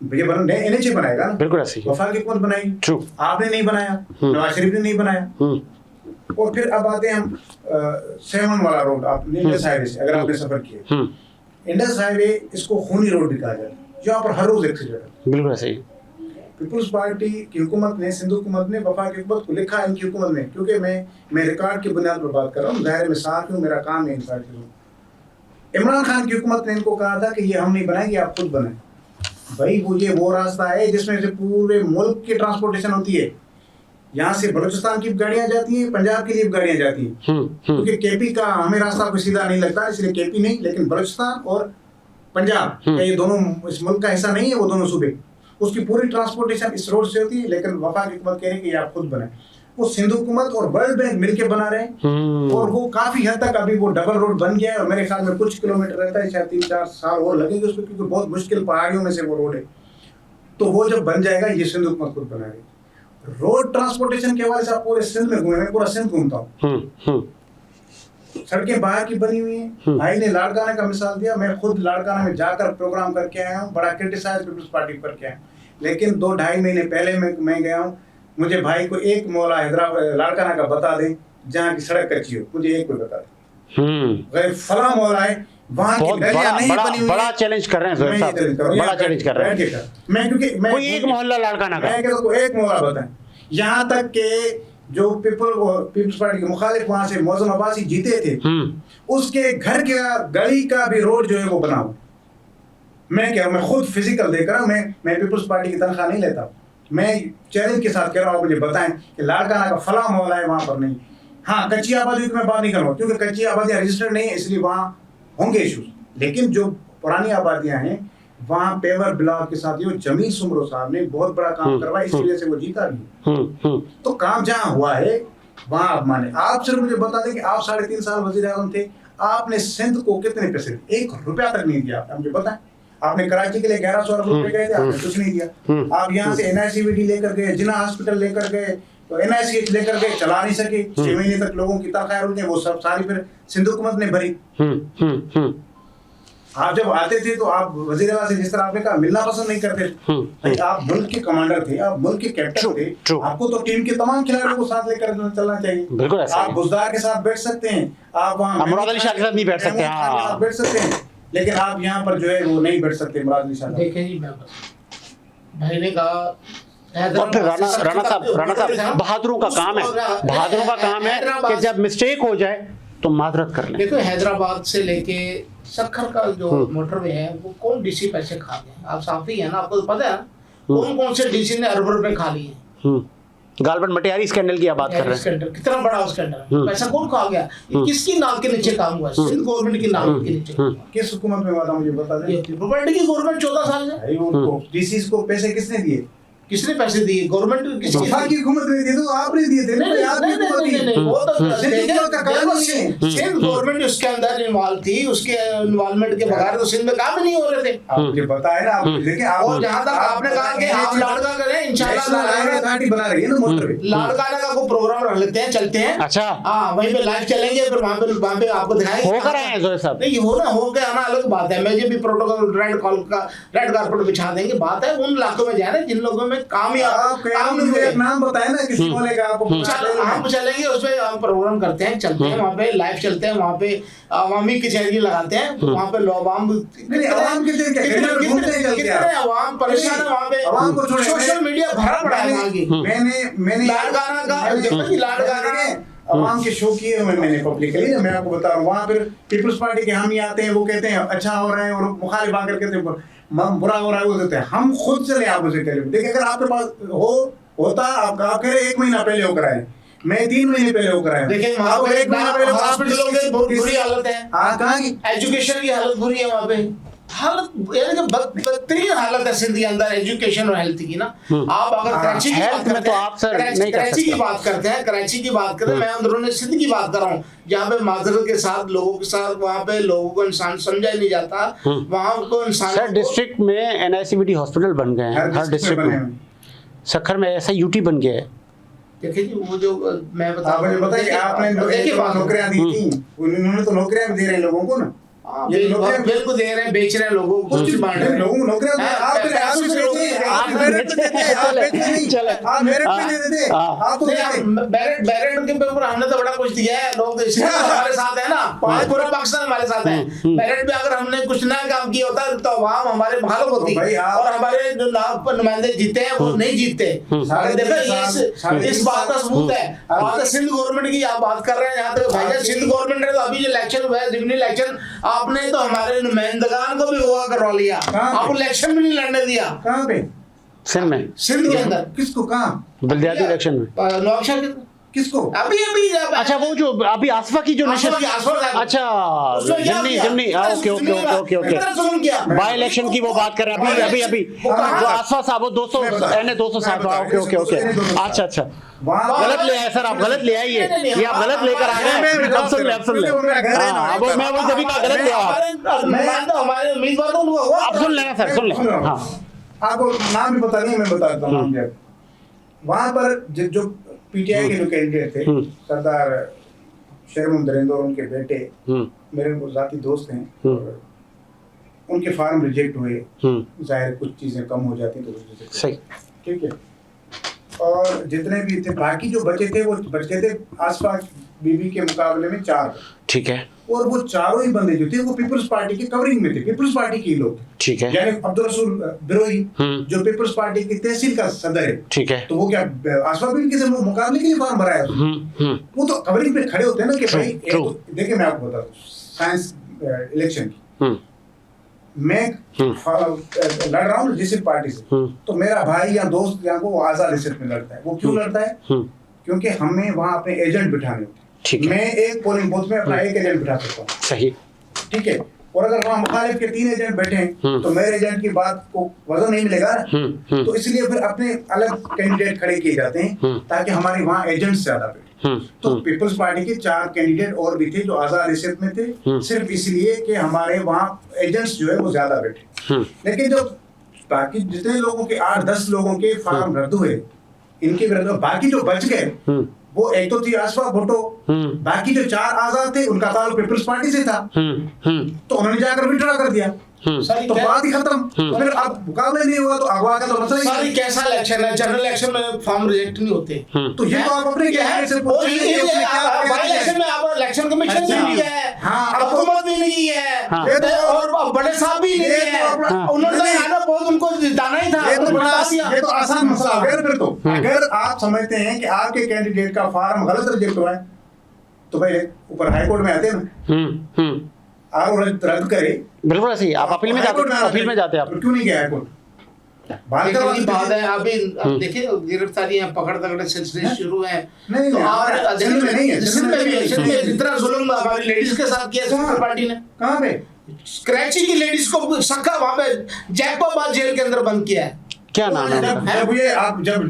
NHA बनाएगा ना, बिल्कुल ऐसे ही वफाक हुकूमत बनाएगी। ट्रू, आपने नहीं बनाया, नवाज शरीफ ने नहीं बनाया। और फिर अब आते हैं हम 7 वाला रोड, आप इंडस हाईवे से अगर आपने सफर किया, इंडस हाईवे इसको खूनी रोड भी कहा जाता है, जहाँ पर हर रोज एक्सीडेंट है। बिल्कुल ऐसे ही पीपुल्स पार्टी की हुकूमत ने, सिंधु हुकूमत ने, वफाक हुकूमत को लिखा है इनकी हुकूमत में, क्योंकि मैं रिकॉर्ड की बुनियाद पर बात कर रहा हूँ, जाहिर में साथ हूँ, मेरा काम है इन सारी चीजों। इमरान खान की हुकूमत ने इनको कहा था कि ये हम नहीं बनाएंगे, आप खुद बनाए। भाई वो रास्ता है जिसमें से पूरे मुल्क की ट्रांसपोर्टेशन होती है। यहाँ से बलूचिस्तान की गाड़ियां जाती हैं, पंजाब के लिए गाड़ियां जाती हैं, क्योंकि केपी का हमें रास्ता कोई सीधा नहीं लगता, इसलिए केपी नहीं, लेकिन बलूचिस्तान और पंजाब ये दोनों इस मुल्क का हिस्सा नहीं है, वो दोनों सूबे, उसकी पूरी ट्रांसपोर्टेशन इस रोड से होती है। लेकिन वफाक हुकूमत कह रही है कि आप खुद बनाए। वो सिंधु हुकूमत और वर्ल्ड बैंक मिलकर बना रहे हैं, और वो काफी हद तक अभी वो डबल रोड बन गया है, और मेरे ख्याल में कुछ किलोमीटर रहता है, शायद 3-4 साल और लगेंगे उसको, क्योंकि बहुत मुश्किल पहाड़ियों में से वो रोड है। तो वो जब बन जाएगा, ये सिंधु हुकूमत खुद बनाएगी। रोड ट्रांसपोर्टेशन के हवाले से आप पूरे सिंध में घूमे, मैं पूरा सिंध घूमता हूँ, सड़कें बाहर की बनी हुई हैं। भाई ने लाड़काना का मिसाल दिया, मैं खुद लाड़काना में जाकर प्रोग्राम करके आया हूँ, बड़ा क्रिटिसाइज पीपल्स पार्टी करके आया हूँ, लेकिन 2-2.5 महीने पहले मैं गया हूँ। मुझे भाई को एक मोहल्ला हैदराबाद लाड़काना का बता दें जहाँ की सड़क कच्ची हो, मुझे एक कोई बता दें। फला मोहल्ला है वहाँ की गलियां नहीं बनी हुई, बड़ा चैलेंज कर रहे हैं, बड़ा चैलेंज कर रहे हैं। मैं क्योंकि कोई एक मोहल्ला लाड़काना का, मैं कहता हूँ एक मोहल्ला बताएं, यहाँ तक के जो पीपल्स पार्टी के मुखालिफ वहां से मौजूद अब्बासी जीते थे, उसके घर के गली का भी रोड जो है वो बना हुआ। मैं खुद फिजिकल देख रहा हूँ, मैं पीपल्स पार्टी की तनख्वाह नहीं लेता, मैं चैलेंज के साथ कह रहा हूँ, मुझे बताएं कि लाड़काना का फला मोहल्ला है वहां पर नहीं। हाँ, कच्ची आबादी की मैं बात नहीं कर रहा हूँ, क्योंकि कच्ची आबादियां रजिस्टर्ड नहीं है, इसलिए वहाँ होंगे इशूज, लेकिन जो पुरानी आबादियां हैं वहाँ पेवर ब्लॉक के साथ ये जमील सुमरो साहब ने बहुत बड़ा काम करवाया, इस वजह से वो जीता भी। तो काम जहाँ हुआ है वहाँ आप माने। आप सिर्फ मुझे बता दें कि आप 3.5 साल वजीर आज़म थे, आपने सिंध को कितने पैसे, 1 रुपया तक नहीं दिया आपने, मुझे बताएं। आपने कराची के लिए 1100 अरब रुपए गए थे, आपने कुछ नहीं दिया। आप यहाँ से NICVT लेकर गए, जिना हॉस्पिटल लेकर गए, तो NICH लेकर गए, चला नहीं सके, 6 महीने तक लोगों की तनख्वाहें रुक गई, वो सब सारी फिर सिंधु हुकूमत ने भरी। आप जब आते थे तो आप वजीर आला से जिस तरह आपने कहा मिलना पसंद नहीं करते, आप मुल्क के कमांडर थे, आप मुल्क के कैप्टन थे, आपको तो टीम के तमाम खिलाड़ियों को साथ लेकर चलना चाहिए। आप बुजदार के साथ बैठ सकते हैं, आप वहाँ मुराद अली शाह के साथ नहीं बैठ सकते, हाँ बैठ सकते हैं, लेकिन आप यहाँ पर जो है वो नहीं बैठ सकते मुराद अली शाह। देखिए जी, भाई ने कहा और फिर राणा साहब बहादुरों का काम है कि जब मिस्टेक हो जाए तो माजरत कर लें। देखो, हैदराबाद से लेके सक्खर का जो मोटरवे है वो कौन डीसी पैसे खा गए, आप साफ ही है ना, आपको तो पता है कौन कौन से डीसी ने अरबों रुपए खा लिए। गालबन मटियारी स्कैंडल की आप बात कर रहे हैं। स्कैंडल कितना बड़ा स्कैंडल, पैसा कौन खा गया, ये किसकी नाम के नीचे काम हुआ, सिंध गवर्नमेंट की नाम के नीचे। किस हुकूमत में हुआ था मुझे बता दें। प्रॉपर्टी की गवर्नमेंट 14 साल से। भाई उनको डीसीज को पैसे किसने दिए? किसने पैसे दिए? गवर्नमेंट किसकी? वफाक की हुकूमत ने दिए, तो आपने दिए थे। नहीं, आपने हुकूमत दी। वो तो कानून है। सिंध गवर्नमेंट उसके अंदर इन्वॉल्व थी, उसके इन्वॉल्वमेंट के बगैर तो सिंध में काम ही नहीं हो रहे थे। आप मुझे बताए ना, आप देखिए और जहाँ तक आपने कहा कि आप लाड़का करें, इंशाल्लाह अथॉरिटी बना रही है ना मोटरवे। लाड़काना का कोई प्रोग्राम रख लेते हैं, चलते हैं। अच्छा, हाँ, वहीं पे लाइव चलेंगे, फिर वहाँ पे आपको दिखाएंगे। होकर आए हैं जोहर साहब। नहीं, हो गया आना अलग बात है। मुझे भी प्रोटोकॉल रेड कारपेट बिछा देंगे। बात है उन इलाकों में जाना जिन लोगों में काम मुझे एक नाम बताए ना किसी बोले का आपको। हम चलेंगे, उसमें हम प्रोग्राम करते हैं, चलते हैं वहाँ पे, लाइव चलते हैं वहाँ पे, अवामी कचहरी लगाते हैं वहाँ पे। अवाम कितने अवाम परेशान है वहाँ पे, अवाम को छोड़े, सोशल मीडिया भरा पड़ा है वहाँ की। मैंने लाड़काना का लाड़काना अवाम के शो किए हुए मैंने पब्लिकली ना, मैं आपको बता रहा हूँ। वहाँ फिर पीपल्स पार्टी के हामी आते हैं, वो कहते हैं अच्छा हो रहा है, और मुखालिफ आकर कहते हैं बुरा हो रहा है, वो देते हैं। हम खुद चले आप उसे करें। देखिए अगर आपके पास होता आप कह रहे 1 महीना पहले होकर आए, मैं 3 महीने पहले होकर आया। देखिए वहाँ पे 1 महीना पहले हॉस्पिटलों की बहुत बुरी हालत है। कहाँ की एजुकेशन की हालत बुरी है वहाँ पे। हालत यानी कि बदतरीन हालत है सिंध के अंदर एजुकेशन और हेल्थ की ना। आप अगर कराची की बात करते हैं, कराची की बात करते हैं, कराची की बात करें, मैं अंदरूनी सिंध की बात कर रहा हूँ, जहाँ पे माजरत के साथ लोगों के साथ वहाँ पे लोगों को इंसान समझा ही नहीं जाता। वहाँ को इंसान सर डिस्ट्रिक्ट में NICBT हॉस्पिटल बन गए हैं, हर डिस्ट्रिक्ट में। सखर में ऐसा UT बन गया है। देखिए जी, वो जो मैं बता मुझे बताइए, आपने नौकरियां दी थी, उन्होंने तो नौकरियां भी दे रहे हैं लोगों को ना। बिल्कुल दे रहे हैं, बेच रहे हैं लोगों को, कुछ बांट रहे हैं लोगों को नौकरियां। आप मेरिट पे देते हैं, आप मेरिट पे देते हैं, आप तो बैरेट के ऊपर हमने तो बड़ा कुछ दिया है। लोग हमारे साथ है ना, पूरा पाकिस्तान हमारे साथ है। बैरेट पे अगर हमने कुछ नया काम किया होता तो आवाम हमारे भाग होती, और हमारे जो नुमाइंदे जीते हैं वो नहीं जीतते। देखो इस बात का सबूत है। बात सिंध गवर्नमेंट की आप बात कर रहे हैं, यहाँ तक भाई सिंध गवर्नमेंट ने तो अभी जो इलेक्शन हुआ है, जिमनी इलेक्शन, आपने तो हमारे नुमाइंदगान को भी हुआ करवा लिया, आपको इलेक्शन भी नहीं लड़ने दिया। कहाँ पे? सिंध में, सिंध के अंदर। किसको? कहाँ? बल्दियाती इलेक्शन में। नौशहर किसको? अभी अच्छा, वो जो अभी आसफा की जो नशर, अच्छा जमनी ओके बाई इलेक्शन की वो बात कर रहे हैं अभी वो आसफा साहब, वो 260 ओके अच्छा गलत ले आए सर, आप गलत ले आइए, ये आप गलत लेकर आ गए। अब सुन ले मैं वो जब का गलत ले हमारे उम्मीदवार आप सुन लेना सर, सुन ले। हाँ, आपको नाम भी बता दें, मैं बता देता हूँ। वहाँ पर जो PTI के जो कैंडिडेट थे, सरदार शेरमुन दरिंदो और उनके बेटे मेरे जाती दोस्त हैं, और उनके फार्म रिजेक्ट हुए। जाहिर कुछ चीजें कम हो जाती तो सही, ठीक है। और जितने भी थे बाकी जो बचे थे, वो बचे थे आसपास बीबी के मुकाबले में 4, ठीक है। और वो चारों ही बंदे जो थे वो पीपल्स पार्टी की कवरिंग में थे, पीपल्स पार्टी के लोग, ठीक है। यानी अब्दुल रसूल बिरोही जो पीपल्स पार्टी की तहसील का सदर है, ठीक है, तो वो क्या आसफा बीबी के मुकाबले के लिए फॉर्म भरा है? वो तो कवरिंग पे खड़े होते हैं ना कि भाई देखिए मैं आपको बताता हूँ साइंस इलेक्शन की, मैं लड़ रहा हूँ जिस पार्टी से, तो मेरा भाई या दोस्त या वो आजाद रिसर्च में लड़ता है। वो क्यों लड़ता है? क्योंकि हमें वहाँ अपने एजेंट बिठाने होते हैं। मैं एक पोलिंग बूथ में अपना एक एजेंट बिठा सकता हूँ, सही, ठीक है। और अगर वहाँ मुखालिफ के 3 एजेंट बैठे हैं तो मेरे एजेंट की बात को वजन नहीं मिलेगा। तो इसलिए फिर अपने अलग कैंडिडेट खड़े किए जाते हैं ताकि हमारे वहाँ एजेंट ज्यादा बैठे। तो पीपल्स पार्टी के 4 कैंडिडेट और भी थे जो आजाद रिसर्च में थे, सिर्फ इसलिए कि हमारे वहाँ एजेंट्स जो है वो ज्यादा बैठे। लेकिन जो बाकी जितने लोगों के 8-10 लोगों के फार्म रद्द हुए, इनके विरुद्ध बाकी जो बच गए, वो एक तो थी आसफा भुट्टो, बाकी जो 4 आजाद थे उनका ताल्लुक पीपल्स पार्टी से था, तो उन्होंने जाकर विड्रॉ कर दिया। तो बात ही खत्म। तो फिर अब मुकाबले नहीं हुआ तो अगवा का तो मसला ही कैसा इलेक्शन है? जनरल इलेक्शन में फॉर्म रिजेक्ट नहीं होते। तो ये तो आप अपने कैंडिडेट से इलेक्शन में आप इलेक्शन कमीशन भी नहीं है, हुकूमत भी नहीं है, और बड़े साहब भी नहीं है, उन्होंने आना बहुत उनको जिताना ही था। ये तो आसान मसला है। फिर तो अगर आप समझते हैं कि आपके कैंडिडेट का फॉर्म गलत रिजेक्ट हुआ है तो भाई ऊपर हाई कोर्ट में आते हैं आप रद्द करे। बिल्कुल ऐसे ही आप अपील में जाते हैं, अपील में जाते हैं आप। क्यों नहीं गया हाई कोर्ट? बालकर की बात है। अभी अब देखिए गिरफ्तारियां पकड़ तकड़ सिलसिले शुरू हैं। नहीं, तो नहीं, और सिंध में नहीं है, सिंध में भी है। सिंध में इतना जुल्म हमारी लेडीज के साथ किया सेक्युलर पार्टी ने। कहाँ पे? कराची की लेडीज को सक्का वहां पे जैकोबाद जेल के अंदर बंद किया है। क्या नाम है उनका? जब ये आप जब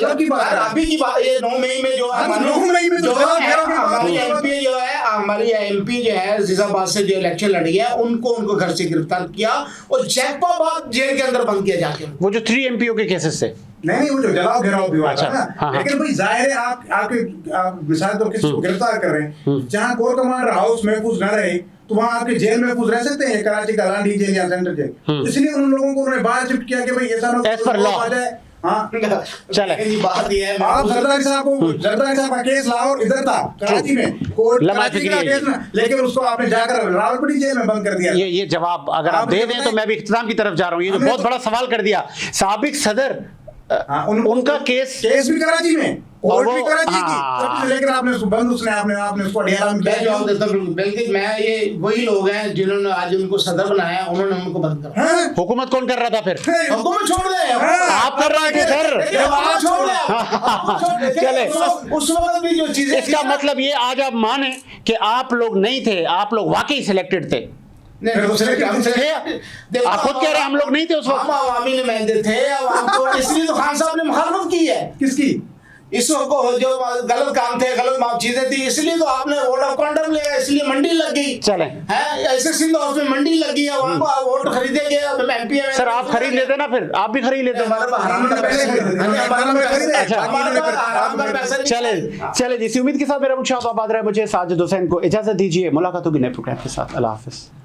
जब की बात है, अभी की बात, ये 9 मई में जो 9 मई में जो हमारी एमपी जो है, हमारी एमपी जो है जीजाबाद से जो इलेक्शन लड़ी है, उनको घर से गिरफ्तार किया और जैकोबाद जेल के अंदर बंद किया जाके। वो जो 3 MPO के केसेस थे। नहीं, वो जो जलाओ घेराव भी हुआ था ना। हाँ, लेकिन भाई जाहिर है आप मिसाल तो किसी को गिरफ्तार कर रहे हैं, जहाँ कोर कमांडर हाउस महफूज न रहे तो वहाँ आपके जेल महफूज रह सकते हैं, कराची का लांडी जेल या सेंट्रल जेल। इसलिए उन लोगों को उन्होंने बाहर शिफ्ट किया कि भाई ऐसा As per law। आ जाए। हाँ, चले बात ये है, आप जरदारी साहब का केस लाहौर इधर था कराची में, कोर्ट कराची का केस ना, लेकिन उसको आपने जाकर रावलपिंडी जेल में बंद कर दिया। ये जवाब अगर आप दे दें तो मैं भी इख्तिताम की तरफ जा रहा हूँ। ये जो बहुत बड़ा सवाल कर दिया, साबिक सदर उनका केस भी कराची में, कोर्ट वो- भी कराची हाँ। की, लेकिन आपने उसको बंद आपने उसको अडियाला में मैं जवाब देता हूँ, बल्कि मैं ये वही लोग हैं जिन्होंने आज उनको सदर बनाया, उन्होंने उनको बंद करा। हाँ? हुकूमत कौन कर रहा था फिर? हुकूमत छोड़ दे, आप कर रहे थे सर। आप छोड़ दे। चले। उस वक्त भी जो चीजें इसका मतलब ये आज आप माने कि आप लोग नहीं थे, आप लोग वाकई सिलेक्टेड थे। नहीं, दूसरे के हमसे थे? आप खुद कह रहे हैं हम लोग नहीं थे उस वक्त। हम अवामी नुमाइंदे थे, हमको इसलिए तो खान साहब ने मुखालफत की है। किसकी? इसको जो गलत काम थे, गलत चीजें थी, इसलिए तो आपने वोट ऑफ कॉन्डम लिया, इसलिए मंडी लग गई। चले है ऐसे सिंध हाउस में मंडी लगी है, वहां को वोट खरीदे गए एमपी में। सर आप खरीद लेते ना, फिर आप भी खरीद लेते। हमारे पास हराम का पैसा चले चले जी, इसी उम्मीद के साथ मेरा मुझे साजिद हुसैन को इजाजत दीजिए। मुलाकात होगी नए प्रोग्राम के साथ। अल्लाह हाफिज।